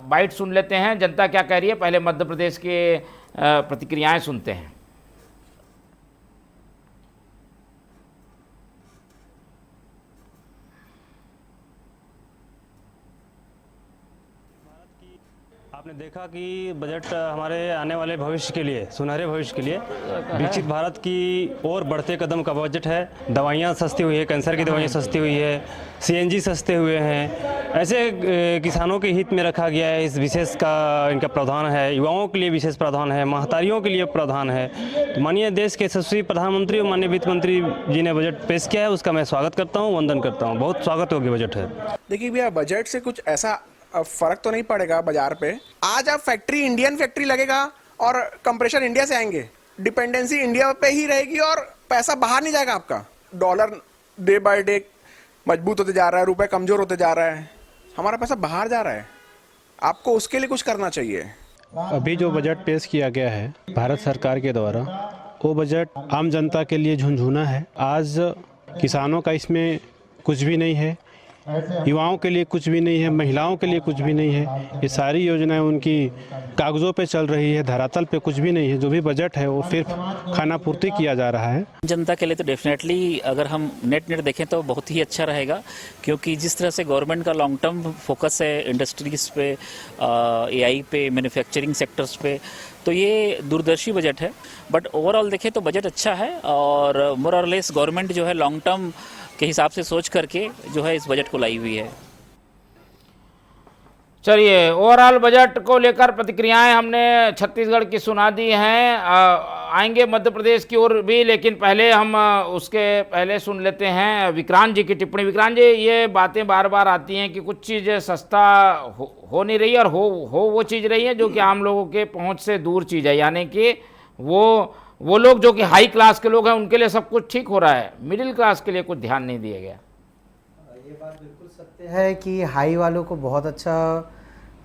बाइट सुन लेते हैं, जनता क्या कह रही है। पहले मध्य प्रदेश के प्रतिक्रियाएं सुनते हैं। आपने देखा कि बजट हमारे आने वाले भविष्य के लिए, सुनहरे भविष्य के लिए, विकसित भारत की ओर बढ़ते कदम का बजट है। दवाइयाँ सस्ती हुई है, कैंसर की दवाइयाँ सस्ती हुई है, सीएनजी सस्ते हुए हैं। ऐसे किसानों के हित में रखा गया है। इस विशेष का इनका प्रावधान है, युवाओं के लिए विशेष प्रावधान है, महतारियों के लिए प्रावधान है। तो माननीय देश के यशस्वी प्रधानमंत्री और माननीय वित्त मंत्री जी ने बजट पेश किया है, उसका मैं स्वागत करता हूँ, वंदन करता हूँ। बहुत स्वागत योग्य बजट है। देखिए भैया, बजट से कुछ ऐसा फर्क तो नहीं पड़ेगा बाजार पे। आज आप फैक्ट्री, इंडियन फैक्ट्री लगेगा और कंप्रेशर इंडिया से आएंगे, डिपेंडेंसी इंडिया पे ही रहेगी और पैसा बाहर नहीं जाएगा आपका। डॉलर डे बाय डे मजबूत होते जा रहा है, रुपए कमजोर होते जा रहा है, हमारा पैसा बाहर जा रहा है। आपको उसके लिए कुछ करना चाहिए। अभी जो बजट पेश किया गया है भारत सरकार के द्वारा, वो बजट आम जनता के लिए झुनझुना है। आज किसानों का इसमें कुछ भी नहीं है, युवाओं के लिए कुछ भी नहीं है, महिलाओं के लिए कुछ भी नहीं है। ये सारी योजनाएं उनकी कागज़ों पे चल रही है, धरातल पे कुछ भी नहीं है। जो भी बजट है वो सिर्फ खाना पूर्ति किया जा रहा है। जनता के लिए तो डेफिनेटली अगर हम नेट देखें तो बहुत ही अच्छा रहेगा, क्योंकि जिस तरह से गवर्नमेंट का लॉन्ग टर्म फोकस है इंडस्ट्रीज पे, एआई पे, मैन्युफैक्चरिंग सेक्टर्स पे, तो ये दूरदर्शी बजट है। बट ओवरऑल देखें तो बजट अच्छा है और मोर और लेस गवर्नमेंट जो है लॉन्ग टर्म के हिसाब से सोच करके जो है इस बजट को लाई हुई है। चलिए, ओवरऑल बजट को लेकर प्रतिक्रियाएं हमने छत्तीसगढ़ की सुना दी हैं। आएंगे मध्य प्रदेश की ओर भी, लेकिन पहले हम उसके पहले सुन लेते हैं विक्रांत जी की टिप्पणी। विक्रांत जी, ये बातें बार बार आती हैं कि कुछ चीज़ें सस्ता हो नहीं रही और हो वो चीज़ रही है जो कि आम लोगों के पहुंच से दूर चीज़ है, यानी कि वो लोग जो कि हाई क्लास के लोग हैं उनके लिए सब कुछ ठीक हो रहा है, मिडिल क्लास के लिए कुछ ध्यान नहीं दिया गया। ये बात बिल्कुल सत्य है कि हाई वालों को बहुत अच्छा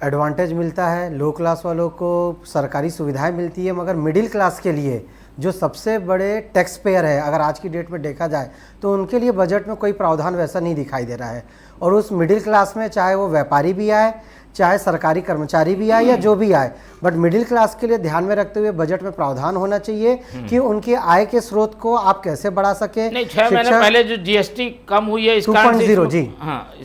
एडवांटेज मिलता है, लो क्लास वालों को सरकारी सुविधाएं मिलती है, मगर मिडिल क्लास के लिए जो सबसे बड़े टैक्स पेयर है, अगर आज की डेट में देखा जाए तो उनके लिए बजट में कोई प्रावधान वैसा नहीं दिखाई दे रहा है। और उस मिडिल क्लास में चाहे वो व्यापारी भी आए, चाहे सरकारी कर्मचारी भी आए या जो भी आए, बट मिडिल क्लास के लिए ध्यान में रखते हुए बजट में प्रावधान होना चाहिए कि उनकी आय के स्रोत को आप कैसे बढ़ा सके। नहीं, 6 महीने पहले जो जीएसटी कम हुई है 2.0 जी,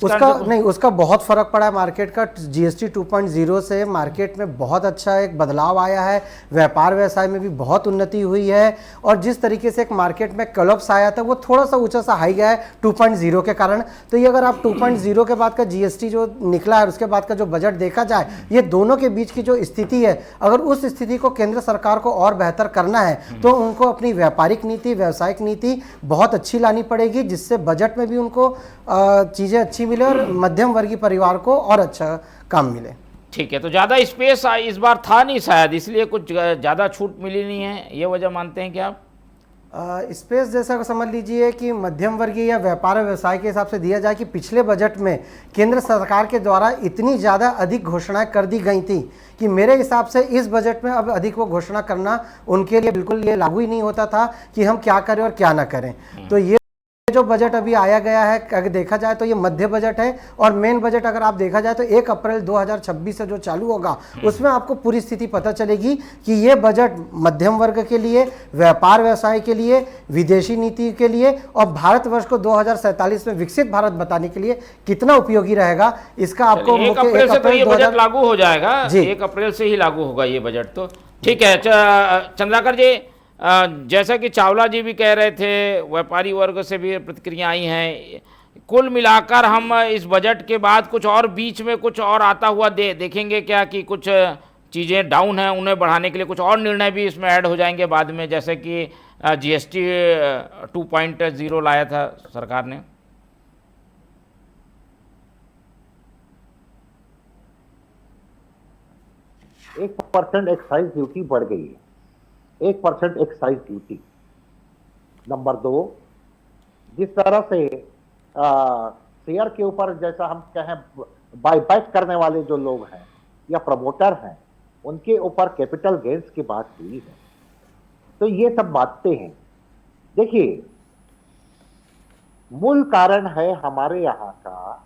उसका नहीं, उसका बहुत फर्क पड़ा है मार्केट का। जीएसटी 2.0 से मार्केट में बहुत अच्छा एक बदलाव आया है, व्यापार व्यवसाय में भी बहुत उन्नति हुई है। और जिस तरीके से एक मार्केट में कोलैप्स आया था वो थोड़ा सा ऊंचा सा हाई गया है 2.0 के कारण। तो ये अगर आप 2.0 के बाद का जीएसटी जो निकला है, उसके बाद का जो बजट देखा जाए, ये दोनों के बीच की जो स्थिति है, अगर उस स्थिति को केंद्र सरकार को और बेहतर करना है तो उनको अपनी व्यापारिक नीति, व्यावसायिक नीति बहुत अच्छी लानी पड़ेगी, जिससे बजट में भी उनको चीज़ें अच्छी मिले और मध्यम वर्गीय परिवार को और अच्छा काम मिले। ठीक है, तो ज़्यादा स्पेस इस बार था नहीं शायद, इसलिए कुछ ज़्यादा छूट मिली नहीं है, ये वजह मानते हैं क्या आप? स्पेस जैसा समझ लीजिए कि मध्यम वर्गीय या व्यापार व्यवसाय के हिसाब से दिया जाए कि पिछले बजट में केंद्र सरकार के द्वारा इतनी ज़्यादा अधिक घोषणाएं कर दी गई थी कि मेरे हिसाब से इस बजट में अब अधिक वो घोषणा करना उनके लिए बिल्कुल ये लागू ही नहीं होता था कि हम क्या करें और क्या ना करें। तो ये जो बजट अभी आया गया है, अगर देखा जाए तो ये मध्य बजट है, और मेन बजट अगर आप देखा जाए तो 1 अप्रैल 2026 से जो चालू होगा उसमें आपको पूरी स्थिति पता चलेगी कि ये बजट मध्यम वर्ग के लिए, व्यापार व्यवसाय के लिए, विदेशी नीति के लिए और भारतवर्ष को 2047 में विकसित भारत बताने के लिए कितना उपयोगी रहेगा, इसका आपको 1 अप्रैल से तो ये बजट लागू हो जाएगा। 1 अप्रैल से ही लागू होगा ये बजट। तो ठीक है चंद्राकर जी, जैसा कि चावला जी भी कह रहे थे, व्यापारी वर्ग से भी प्रतिक्रिया आई हैं, कुल मिलाकर हम इस बजट के बाद कुछ और बीच में कुछ और आता हुआ देखेंगे क्या, कि कुछ चीज़ें डाउन हैं उन्हें बढ़ाने के लिए कुछ और निर्णय भी इसमें ऐड हो जाएंगे बाद में, जैसे कि GST 2.0 लाया था सरकार ने? 1% एक्साइज ड्यूटी बढ़ गई है, 1% एक्साइज ड्यूटी। नंबर 2, जिस तरह से शेयर के ऊपर, जैसा हम कहें बायबैक करने वाले जो लोग हैं या प्रमोटर हैं, उनके ऊपर कैपिटल गेन्स की बात हुई है, तो ये सब बातें हैं। देखिए, मूल कारण है हमारे यहाँ का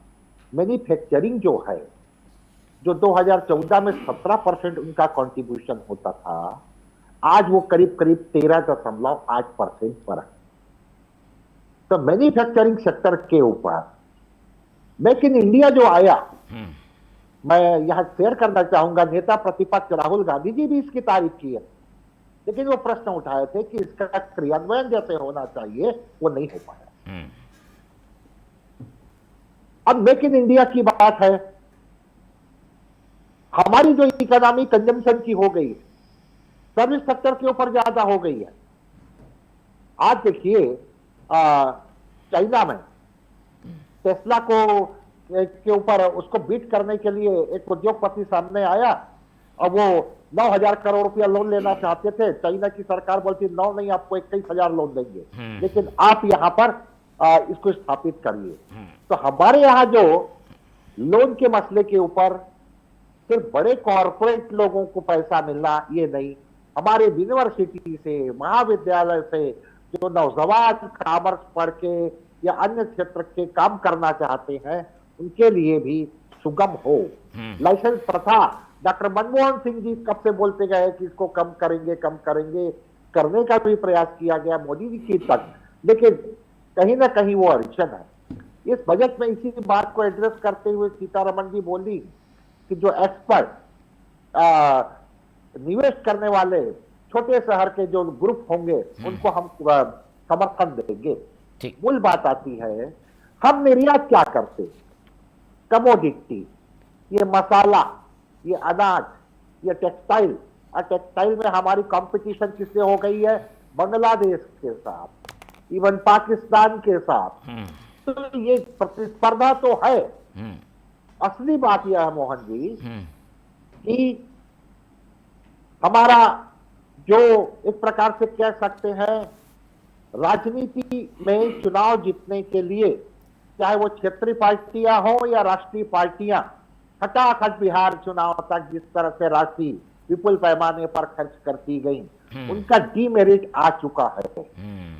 मैन्युफैक्चरिंग जो है, जो 2014 में 17% उनका कंट्रीब्यूशन होता था, आज वो करीब करीब 13.8% पर है। तो मैन्युफैक्चरिंग सेक्टर के ऊपर मेक इन इंडिया जो आया, मैं यहां शेयर करना चाहूंगा, नेता प्रतिपक्ष राहुल गांधी जी भी इसकी तारीफ की है, लेकिन वो प्रश्न उठाए थे कि इसका क्रियान्वयन जैसे होना चाहिए वो नहीं हो पाया। अब मेक इन इंडिया की बात है, हमारी जो इकोनॉमी कंजम्पशन की हो गई है, सर्विस सेक्टर के ऊपर ज्यादा हो गई है। आज देखिए चाइना में टेस्ला को के ऊपर उसको बीट करने के लिए एक उद्योगपति सामने आया और वो 9,000 करोड़ रुपया लोन लेना चाहते थे। चाइना की सरकार बोलती 9 नहीं, आपको 21,000 लोन देंगे, लेकिन आप यहां पर इसको स्थापित करिए। तो हमारे यहाँ जो लोन के मसले के ऊपर सिर्फ बड़े कॉरपोरेट लोगों को पैसा मिलना ये नहीं, हमारे यूनिवर्सिटी से, महाविद्यालय से जो नौजवान कॉमर्स पढ़ के या अन्य क्षेत्र के काम करना चाहते हैं, उनके लिए भी सुगम हो। लाइसेंस प्रथा, डॉक्टर मनमोहन सिंह जी कब से बोलते गए कि इसको कम करेंगे, करने का भी प्रयास किया गया मोदी जी की तक, लेकिन कहीं ना कहीं वो अड़चन है। इस बजट में इसी बात को एड्रेस करते हुए सीतारमण जी बोली कि जो एक्सपर्ट निवेश करने वाले छोटे शहर के जो ग्रुप होंगे उनको हम समर्थन देंगे। मूल बात आती है, हम निर्यात क्या करते, कमोडिटी, ये मसाला, ये अनाज, ये टेक्सटाइल, और टेक्सटाइल में हमारी कंपटीशन किससे हो गई है, बांग्लादेश के साथ, इवन पाकिस्तान के साथ। तो ये प्रतिस्पर्धा तो है। असली बात यह है मोहन जी कि हमारा जो एक प्रकार से कह सकते हैं राजनीति में चुनाव जीतने के लिए, चाहे वो क्षेत्रीय पार्टियां हो या राष्ट्रीय पार्टियां, खटाखट बिहार चुनाव तक जिस तरह से राशि विपुल पैमाने पर खर्च करती गई, उनका डीमेरिट आ चुका है,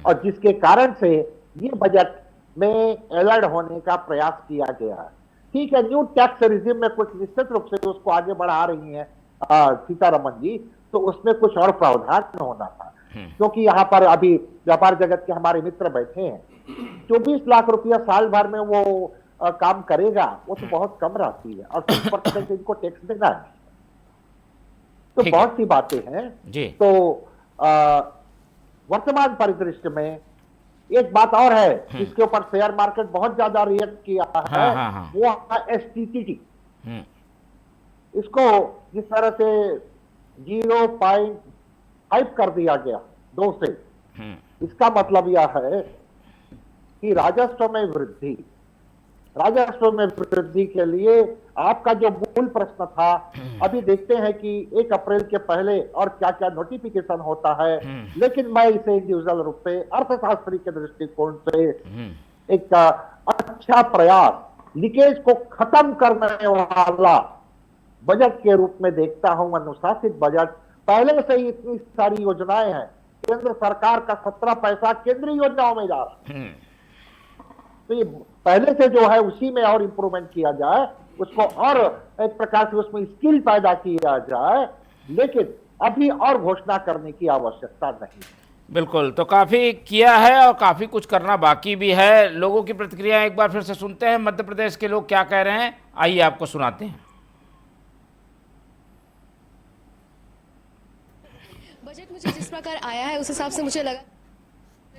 और जिसके कारण से ये बजट में एलर्ट होने का प्रयास किया गया है। ठीक है, न्यू टैक्स रिजिम में कुछ निश्चित रूप से उसको आगे बढ़ा रही हैं सीतारमण जी, तो उसमें कुछ और प्रावधान होना था, क्योंकि यहाँ पर अभी व्यापार जगत के हमारे मित्र बैठे हैं, 24 लाख रुपया साल भर में वो काम करेगा, वो तो बहुत कम राशि है, और 30% इनको टैक्स देना है। तो बहुत सी बातें हैं जी। तो वर्तमान परिदृश्य में एक बात और है जिसके ऊपर शेयर मार्केट बहुत ज्यादा रिएक्ट किया है, वो STT। इसको जिस तरह से 0.5 कर दिया गया 2 से, इसका मतलब यह है कि राजस्व में वृद्धि के लिए आपका जो मूल प्रश्न था, अभी देखते हैं कि 1 अप्रैल के पहले और क्या क्या नोटिफिकेशन होता है, लेकिन मैं इसे इंडिविजुअल रूप से अर्थशास्त्री के दृष्टिकोण से एक अच्छा प्रयास, लीकेज को खत्म करने वाला बजट के रूप में देखता हूं। अनुशासित बजट, पहले से ही इतनी सारी योजनाएं हैं, केंद्र सरकार का 17 पैसा केंद्रीय योजनाओं में जा रहा है, तो ये पहले से जो है उसी में और इम्प्रूवमेंट किया जाए, उसको और एक प्रकार से उसमें स्किल पैदा किया जाए, लेकिन अभी और घोषणा करने की आवश्यकता नहीं। बिल्कुल, तो काफ़ी किया है और काफ़ी कुछ करना बाकी भी है। लोगों की प्रतिक्रिया एक बार फिर से सुनते हैं, मध्य प्रदेश के लोग क्या कह रहे हैं, आइए आपको सुनाते हैं। बजट मुझे जिस प्रकार आया है उस हिसाब से मुझे लगा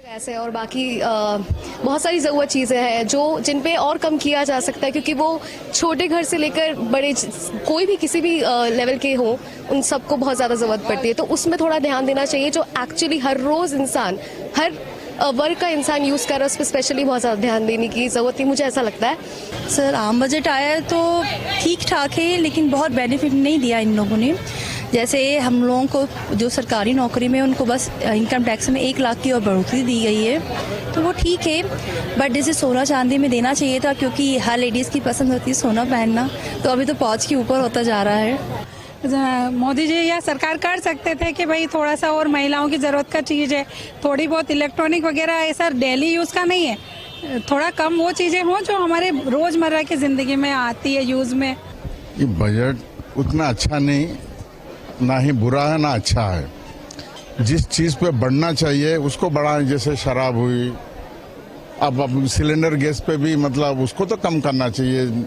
ऐसे, और बाकी बहुत सारी ज़रूरत चीज़ें हैं जो जिन पे और कम किया जा सकता है, क्योंकि वो छोटे घर से लेकर बड़े कोई भी किसी भी लेवल के हो, उन सबको बहुत ज़्यादा ज़रूरत पड़ती है। तो उसमें थोड़ा ध्यान देना चाहिए, जो एक्चुअली हर रोज़ इंसान, हर वर्ग का इंसान यूज़ कर रहा है, उस पर स्पेशली बहुत ज़्यादा ध्यान देने की ज़रूरत थी, मुझे ऐसा लगता है। सर, आम बजट आया है तो ठीक ठाक है, लेकिन बहुत बेनिफिट नहीं दिया इन लोगों ने। जैसे हम लोगों को जो सरकारी नौकरी में, उनको बस इनकम टैक्स में 1 लाख की और बढ़ोतरी दी गई है, तो वो ठीक है। बट जैसे सोना चांदी में देना चाहिए था, क्योंकि हर लेडीज़ की पसंद होती है सोना पहनना, तो अभी तो पहुँच के ऊपर होता जा रहा है। मोदी जी या सरकार कर सकते थे कि भाई थोड़ा सा और महिलाओं की ज़रूरत का चीज़ है, थोड़ी बहुत इलेक्ट्रॉनिक वगैरह ऐसा डेली यूज़ का नहीं है, थोड़ा कम वो चीज़ें हों जो हमारे रोज़मर्रा की ज़िंदगी में आती है यूज़ में। ये बजट उतना अच्छा नहीं, ना ही बुरा है ना अच्छा है। जिस चीज़ पे बढ़ना चाहिए उसको बढ़ाएं, जैसे शराब हुई, अब सिलेंडर गैस पे भी मतलब उसको तो कम करना चाहिए।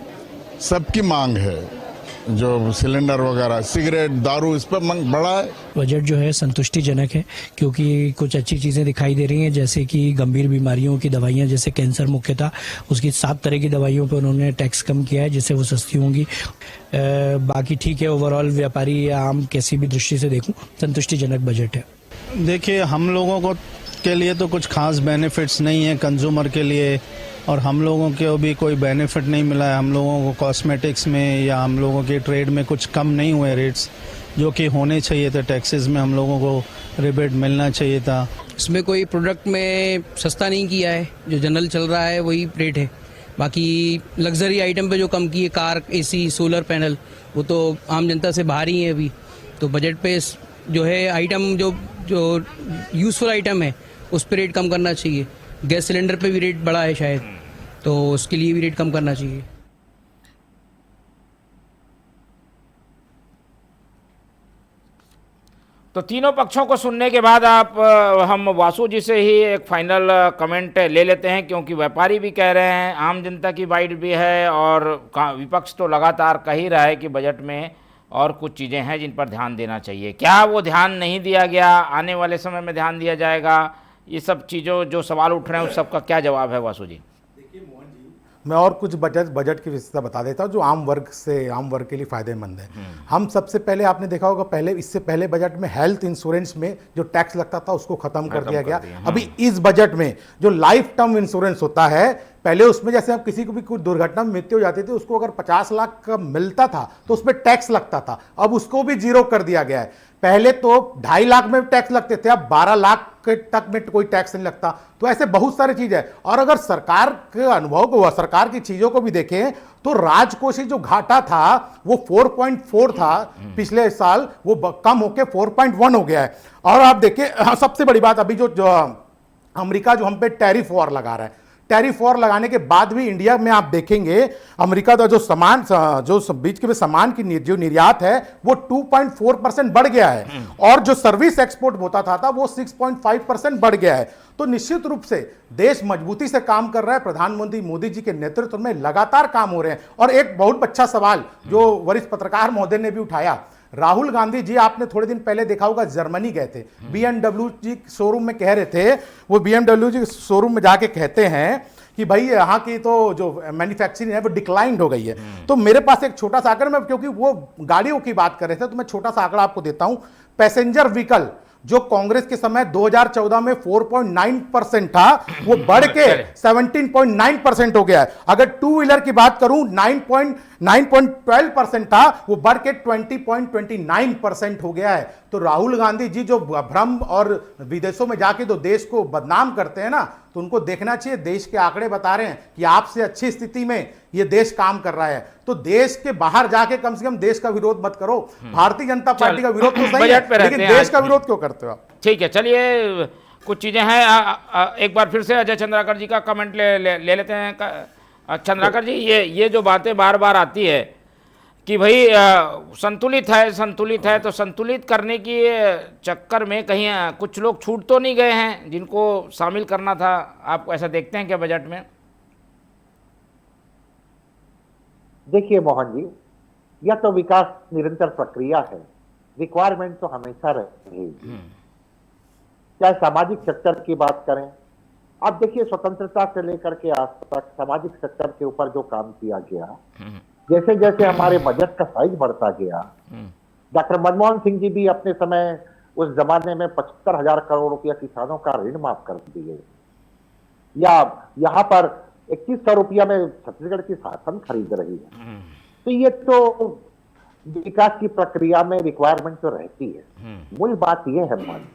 सबकी मांग है, जो सिलेंडर वगैरह, सिगरेट, दारू, इस पर मांग बढ़ा है। बजट जो है संतुष्टिजनक है, क्योंकि कुछ अच्छी चीज़ें दिखाई दे रही हैं, जैसे कि गंभीर बीमारियों की दवाइयां, जैसे कैंसर मुख्यतः, उसकी 7 तरह की दवाइयों पर उन्होंने टैक्स कम किया है, जिससे वो सस्ती होंगी। बाकी ठीक है, ओवरऑल व्यापारी या आम किसी भी दृष्टि से देखूं, संतुष्टिजनक बजट है। देखिए, हम लोगों को के लिए तो कुछ खास बेनिफिट्स नहीं है कंज्यूमर के लिए, और हम लोगों को भी कोई बेनिफिट नहीं मिला है। हम लोगों को कॉस्मेटिक्स में या हम लोगों के ट्रेड में कुछ कम नहीं हुए रेट्स, जो कि होने चाहिए थे। टैक्सेस में हम लोगों को रिबेट मिलना चाहिए था। इसमें कोई प्रोडक्ट में सस्ता नहीं किया है, जो जनरल चल रहा है वही रेट है। बाकी लग्जरी आइटम पे जो कम की है, कार, एसी, सोलर पैनल, वो तो आम जनता से बाहर ही है अभी। तो बजट पे जो है आइटम, जो यूज़फुल आइटम है, उस पर रेट कम करना चाहिए। गैस सिलेंडर पे भी रेट बढ़ा है शायद, तो उसके लिए भी रेट कम करना चाहिए। तो तीनों पक्षों को सुनने के बाद हम वासु जी से ही एक फाइनल कमेंट ले लेते हैं, क्योंकि व्यापारी भी कह रहे हैं, आम जनता की बाइट भी है, और विपक्ष तो लगातार कह ही रहा है कि बजट में और कुछ चीज़ें हैं जिन पर ध्यान देना चाहिए। क्या वो ध्यान नहीं दिया गया, आने वाले समय में ध्यान दिया जाएगा? ये सब चीज़ों जो सवाल उठ रहे हैं उस सब का क्या जवाब है वासु जी? मैं और कुछ बजट की विशेषता बता देता हूँ जो आम वर्ग के लिए फ़ायदेमंद है। हम सबसे पहले, आपने देखा होगा, इससे पहले बजट में हेल्थ इंश्योरेंस में जो टैक्स लगता था उसको खत्म कर दिया गया। अभी इस बजट में जो लाइफ टर्म इंश्योरेंस होता है, पहले उसमें जैसे हम किसी को भी कुछ दुर्घटना में मृत्यु हो जाती थी, उसको अगर 50 लाख का मिलता था तो उसमें टैक्स लगता था, अब उसको भी 0 कर दिया गया है। पहले तो 2.5 लाख में टैक्स लगते थे, अब 12 लाख तक में कोई टैक्स नहीं लगता। तो ऐसे बहुत सारी चीजें हैं। और अगर सरकार के अनुभव को, सरकार की चीजों को भी देखें, तो राजकोषीय जो घाटा था वो 4.4 था पिछले साल, वो कम होकर 4.1 हो गया है। और आप देखिए, सबसे बड़ी बात, अभी जो अमेरिका जो हम पे टैरिफ वॉर लगा रहा है, टैरिफ वॉर लगाने के बाद भी इंडिया में आप देखेंगे, अमेरिका का जो बीच के सामान की जो निर्यात है वो 2.4% बढ़ गया है, और जो सर्विस एक्सपोर्ट होता था वो 6.5% बढ़ गया है। तो निश्चित रूप से देश मजबूती से काम कर रहा है। प्रधानमंत्री मोदी जी के नेतृत्व में लगातार काम हो रहे हैं। और एक बहुत अच्छा सवाल जो वरिष्ठ पत्रकार महोदय ने भी उठाया, राहुल गांधी जी, आपने थोड़े दिन पहले देखा होगा, जर्मनी गए थे, BMW जी शोरूम में कह रहे थे, वो BMW जी शोरूम में जाके कहते हैं कि भाई यहाँ की तो जो मैन्युफैक्चरिंग है वो डिक्लाइंड हो गई है। तो मेरे पास एक छोटा सा आंकड़ा, मैं क्योंकि वो गाड़ियों की बात कर रहे थे तो मैं छोटा सा आंकड़ा आपको देता हूं। पैसेंजर व्हीकल जो कांग्रेस के समय 2014 में 4.9% था, वो बढ़ के 17.9% हो गया है। अगर 2 व्हीलर की बात करूं, 9.12% था, वो बढ़ के 20.29% हो गया है। तो राहुल गांधी जी जो भ्रम और विदेशों में जाके तो देश को बदनाम करते हैं ना, तो उनको देखना चाहिए, देश के आंकड़े बता रहे हैं कि आपसे अच्छी स्थिति में ये देश काम कर रहा है। तो देश के बाहर जाके कम से कम देश का विरोध मत करो। भारतीय जनता पार्टी का विरोध तो सही है, लेकिन देश का विरोध क्यों करते हो आप? ठीक है, चलिए कुछ चीज़ें हैं। एक बार फिर से अजय चंद्राकर जी का कमेंट ले लेते हैं। चंद्राकर जी, ये जो बातें बार बार आती है कि भाई संतुलित है, तो संतुलित करने की चक्कर में कहीं कुछ लोग छूट तो नहीं गए हैं जिनको शामिल करना था? आप ऐसा देखते हैं क्या बजट में? देखिए मोहन जी, यह तो विकास निरंतर प्रक्रिया है, रिक्वायरमेंट तो हमेशा रहेगी। चाहे सामाजिक सेक्टर की बात करें, आप देखिए स्वतंत्रता से लेकर के आज तक सामाजिक सेक्टर के ऊपर जो काम किया गया, जैसे जैसे हमारे बजट का साइज बढ़ता गया, डॉक्टर मनमोहन सिंह जी भी अपने समय उस जमाने में 75,000 करोड़ रुपया किसानों का ऋण माफ कर दिए, या यहाँ पर 2100 रुपया में छत्तीसगढ़ की शासन खरीद रही है। तो ये तो विकास की प्रक्रिया में रिक्वायरमेंट तो रहती है। मूल बात यह है मान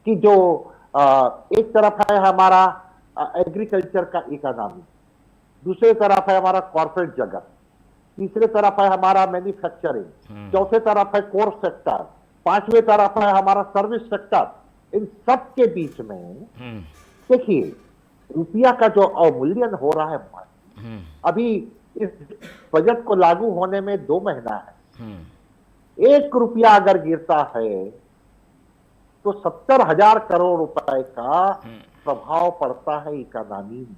कि जो एक तरफ है हमारा एग्रीकल्चर का इकोनॉमी, दूसरी तरफ है हमारा कॉर्पोरेट जगत, तीसरे तरफ है हमारा मैन्युफैक्चरिंग, चौथे तरफ है कोर सेक्टर, पांचवें तरफ है हमारा सर्विस सेक्टर। इन सब के बीच में देखिए रुपया का जो अवमूल्यन हो रहा है, अभी इस बजट को लागू होने में 2 महीना है, 1 रुपया अगर गिरता है तो 70,000 करोड़ रुपए का प्रभाव पड़ता है इकोनॉमी में।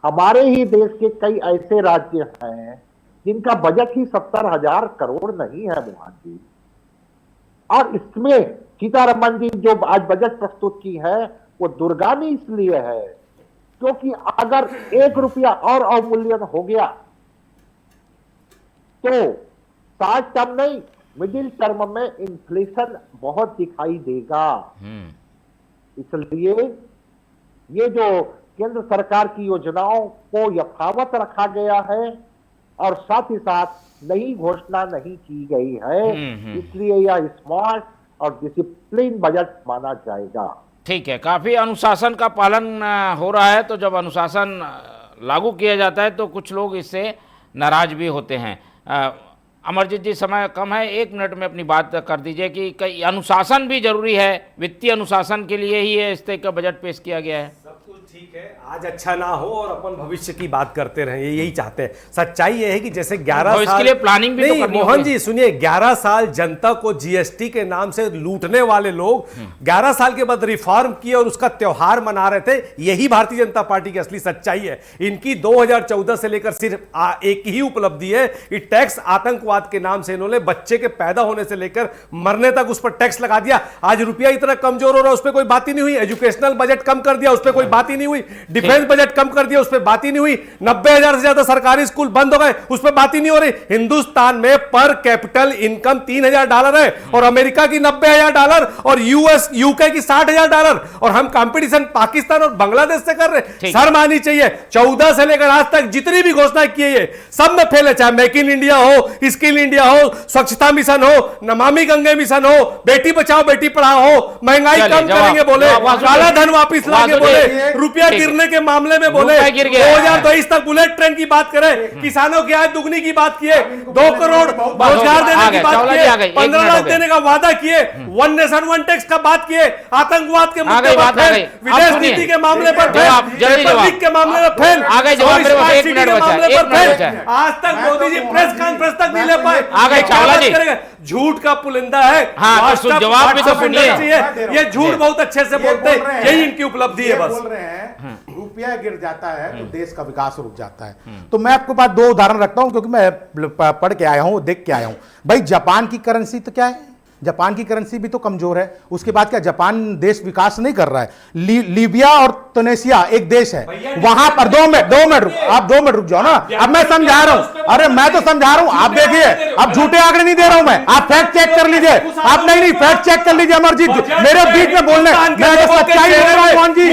हमारे ही देश के कई ऐसे राज्य हैं जिनका बजट ही 70,000 करोड़ नहीं है मोहन जी। और इसमें सीतारमन जी जो आज बजट प्रस्तुत की है वो दुर्गामी इसलिए है क्योंकि अगर 1 रुपया और अवमूल्यन हो गया तो शॉर्ट टर्म नहीं, मिडिल टर्म में इन्फ्लेशन बहुत दिखाई देगा। इसलिए ये जो केंद्र सरकार की योजनाओं को यथावत रखा गया है और साथ ही साथ नई घोषणा नहीं की गई है, इसलिए यह स्मार्ट और डिसिप्लिन बजट माना जाएगा। ठीक है, काफ़ी अनुशासन का पालन हो रहा है। तो जब अनुशासन लागू किया जाता है तो कुछ लोग इससे नाराज भी होते हैं। अमरजीत जी, समय कम है, 1 मिनट में अपनी बात कर दीजिए कि कई अनुशासन भी जरूरी है, वित्तीय अनुशासन के लिए ही इस तरह का बजट पेश किया गया है। सब कुछ ठीक है, आज अच्छा ना हो और अपन भविष्य की बात करते रहें, यही चाहते हैं। सच्चाई ये है कि जैसे 11 साल इसके लिए प्लानिंग भी तो करनी मोहन जी सुनिए, 11 साल जनता को जीएसटी के नाम से लूटने वाले लोग 11 साल के बाद रिफॉर्म किए और उसका त्योहार मना रहे थे। यही भारतीय जनता पार्टी की असली सच्चाई है। इनकी 2014 से लेकर सिर्फ एक ही उपलब्धि है कि टैक्स आतंकवाद के नाम से इन्होंने बच्चे के पैदा होने से लेकर मरने तक उस पर टैक्स लगा दिया। आज रुपया इतना कमजोर हो रहा है, उस पर कोई बात ही नहीं हुई। एजुकेशनल बजट कम कर दिया, उस पर कोई बात ही नहीं हुई। डिफेंस बजट कम कर दिया, उस पर बात ही नहीं हुई। 90,000 से ज्यादा सरकारी स्कूल बंद हो गए, उस पर बात ही नहीं हो रही। हिंदुस्तान में पर कैपिटल इनकम $3,000 है और अमेरिका की $90,000 और यूके की $60,000 और हम कंपटीशन पाकिस्तान और बांग्लादेश से कर रहे। शर्म आनी चाहिए। 14 से लेकर आज तक जितनी भी घोषणा की है सब में फेले, चाहे मेक इन इंडिया हो, स्किल इंडिया हो, स्वच्छता मिशन हो, नमामि गंगे मिशन हो, बेटी बचाओ बेटी पढ़ाओ हो, महंगाई कम करेंगे बोले, काला धन वापिस लाएंगे बोले, रुपया गिरने के मामले में बोले, 2023 तक बुलेट ट्रेन की बात करें, किसानों की आय दुगनी की बात किए, 2 करोड़ रोजगार देने की बात किए, 15 लाख देने का वादा किए, 1 नेशन 1 टैक्स का बात किए, आतंकवाद के मुद्दे पर फेल, विदेश नीति के मामले पर फेल, रिपब्लिक के मामले में फेल, मामले पर फेल। आज तक मोदी जी प्रेस कॉन्फ्रेंस तक नहीं ले पाए। झूठ का पुलिंदा है। हाँ, तो जवाब भी तो सुनिए। ये झूठ बहुत अच्छे से बोलते हैं, यही इनकी उपलब्धि है। बस बोल रहे हैं रुपया गिर जाता है तो देश का विकास रुक जाता है। तो मैं आपके पास 2 उदाहरण रखता हूं क्योंकि मैं पढ़ के आया हूं, देख के आया हूं। भाई जापान की करेंसी तो क्या है, जापान की करेंसी भी तो कमजोर है। उसके बाद क्या जापान देश विकास नहीं कर रहा है। लीबिया और तुनिसिया एक देश है, वहां पर 2 मिनट आप 2 मिनट रुक जाओ ना। अब मैं समझा रहा हूं, अरे मैं तो समझा रहा हूं, आप देखिए, अब झूठे आंकड़े नहीं दे रहा हूं मैं, आप फैक्ट चेक कर लीजिए। आप नहीं फैक्ट चेक कर लीजिए अमरजीत, मेरे बीच में बोलने, मैं तो सच्चाई बोल रहा हूं मोहन जी,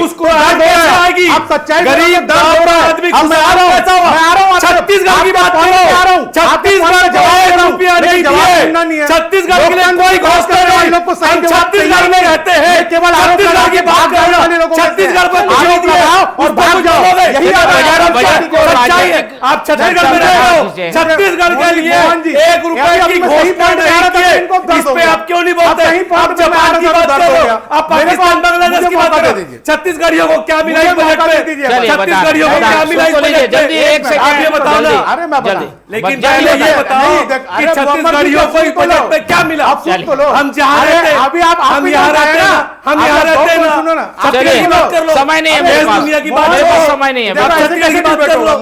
आप सच्चाई गरीब मैं आ रहा हूं, छत्तीसगढ़ की बात कर रहा हूं, छत्तीसगढ़ के लिए कोई छत्तीसगढ़ में रहते हैं, केवल छत्तीसगढ़ की बात कर रहे हो, छत्तीसगढ़ पर बजट को सच्चाई है। राजनीतिक आप छत्तीसगढ़ में रह रहे हो, छत्तीसगढ़ के लिए 1 रुपए की घोषणा नहीं की, इस पे आप क्यों नहीं बोलते? आप जापान की बात कर रहे हो, आप पाकिस्तान बांग्लादेश की बात कर रहे हो, छत्तीसगढ़ियों को क्या मिला इस बजट में? छत्तीसगढ़ियों को क्या मिला इस बजट में? जल्दी एक सेकंड, आप ये बताओ ना। अरे मैं बता लेकिन पहले ये बताओ कि छत्तीसगढ़ियों को इस बजट में क्या मिला? हम जहाँ रहते हैं, अभी आप हम यहाँ रहते हैं, हम यहाँ रहते हैं सुनो ना, छत्तीसगढ़ की बात कर लो, समय नहीं है मेरे पास, दुनिया की बात मेरे करो, पास समय नहीं है। छत्तीसगढ़ की बात कर लो,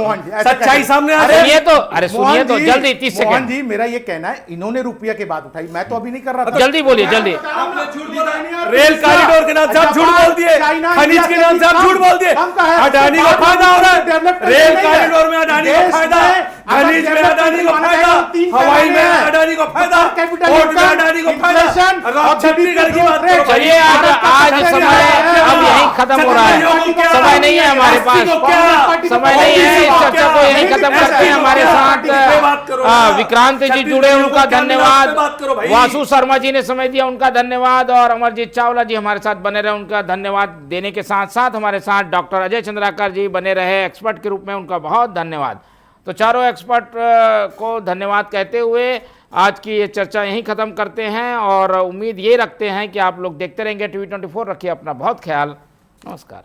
सच्चाई सामने आ रही है। सुनिए तो, अरे सुनिए तो, जल्दी 30 मोहन सेकंड, जी मेरा ये कहना है, इन्होंने रुपया की बात उठाई, मैं तो अभी नहीं कर रहा था। जल्दी बोलिए, जल्दी। रेल कॉरिडोर के नाम से आप झूठ बोल दिए, खनिज के नाम से आप झूठ बोल दिए, अडानी को फायदा हो रहा है, रेल कॉरिडोर में अडानी को फायदा, खनिज में अडानी को फायदा, हवाई में अडानी को फायदा, पोर्ट में अडानी को फायदा, और छत्तीसगढ़ की बात करो। चलिए आज समय अब यहीं खत्म हो रहा है, समय नहीं है हमारे पास, समय नहीं है, इस चर्चा को यहीं खत्म करते हैं। हमारे साथ विक्रांत जी जुड़े, उनका धन्यवाद, वासु शर्मा जी ने समय दिया, उनका धन्यवाद, और अमरजीत चावला जी हमारे साथ बने रहे, उनका धन्यवाद देने के साथ साथ हमारे साथ डॉक्टर अजय चंद्राकर जी बने रहे एक्सपर्ट के रूप में, उनका बहुत धन्यवाद। तो चारों एक्सपर्ट को धन्यवाद कहते हुए आज की ये चर्चा यहीं खत्म करते हैं, और उम्मीद ये रखते हैं कि आप लोग देखते रहेंगे TV 24। रखिए अपना बहुत ख्याल, नमस्कार।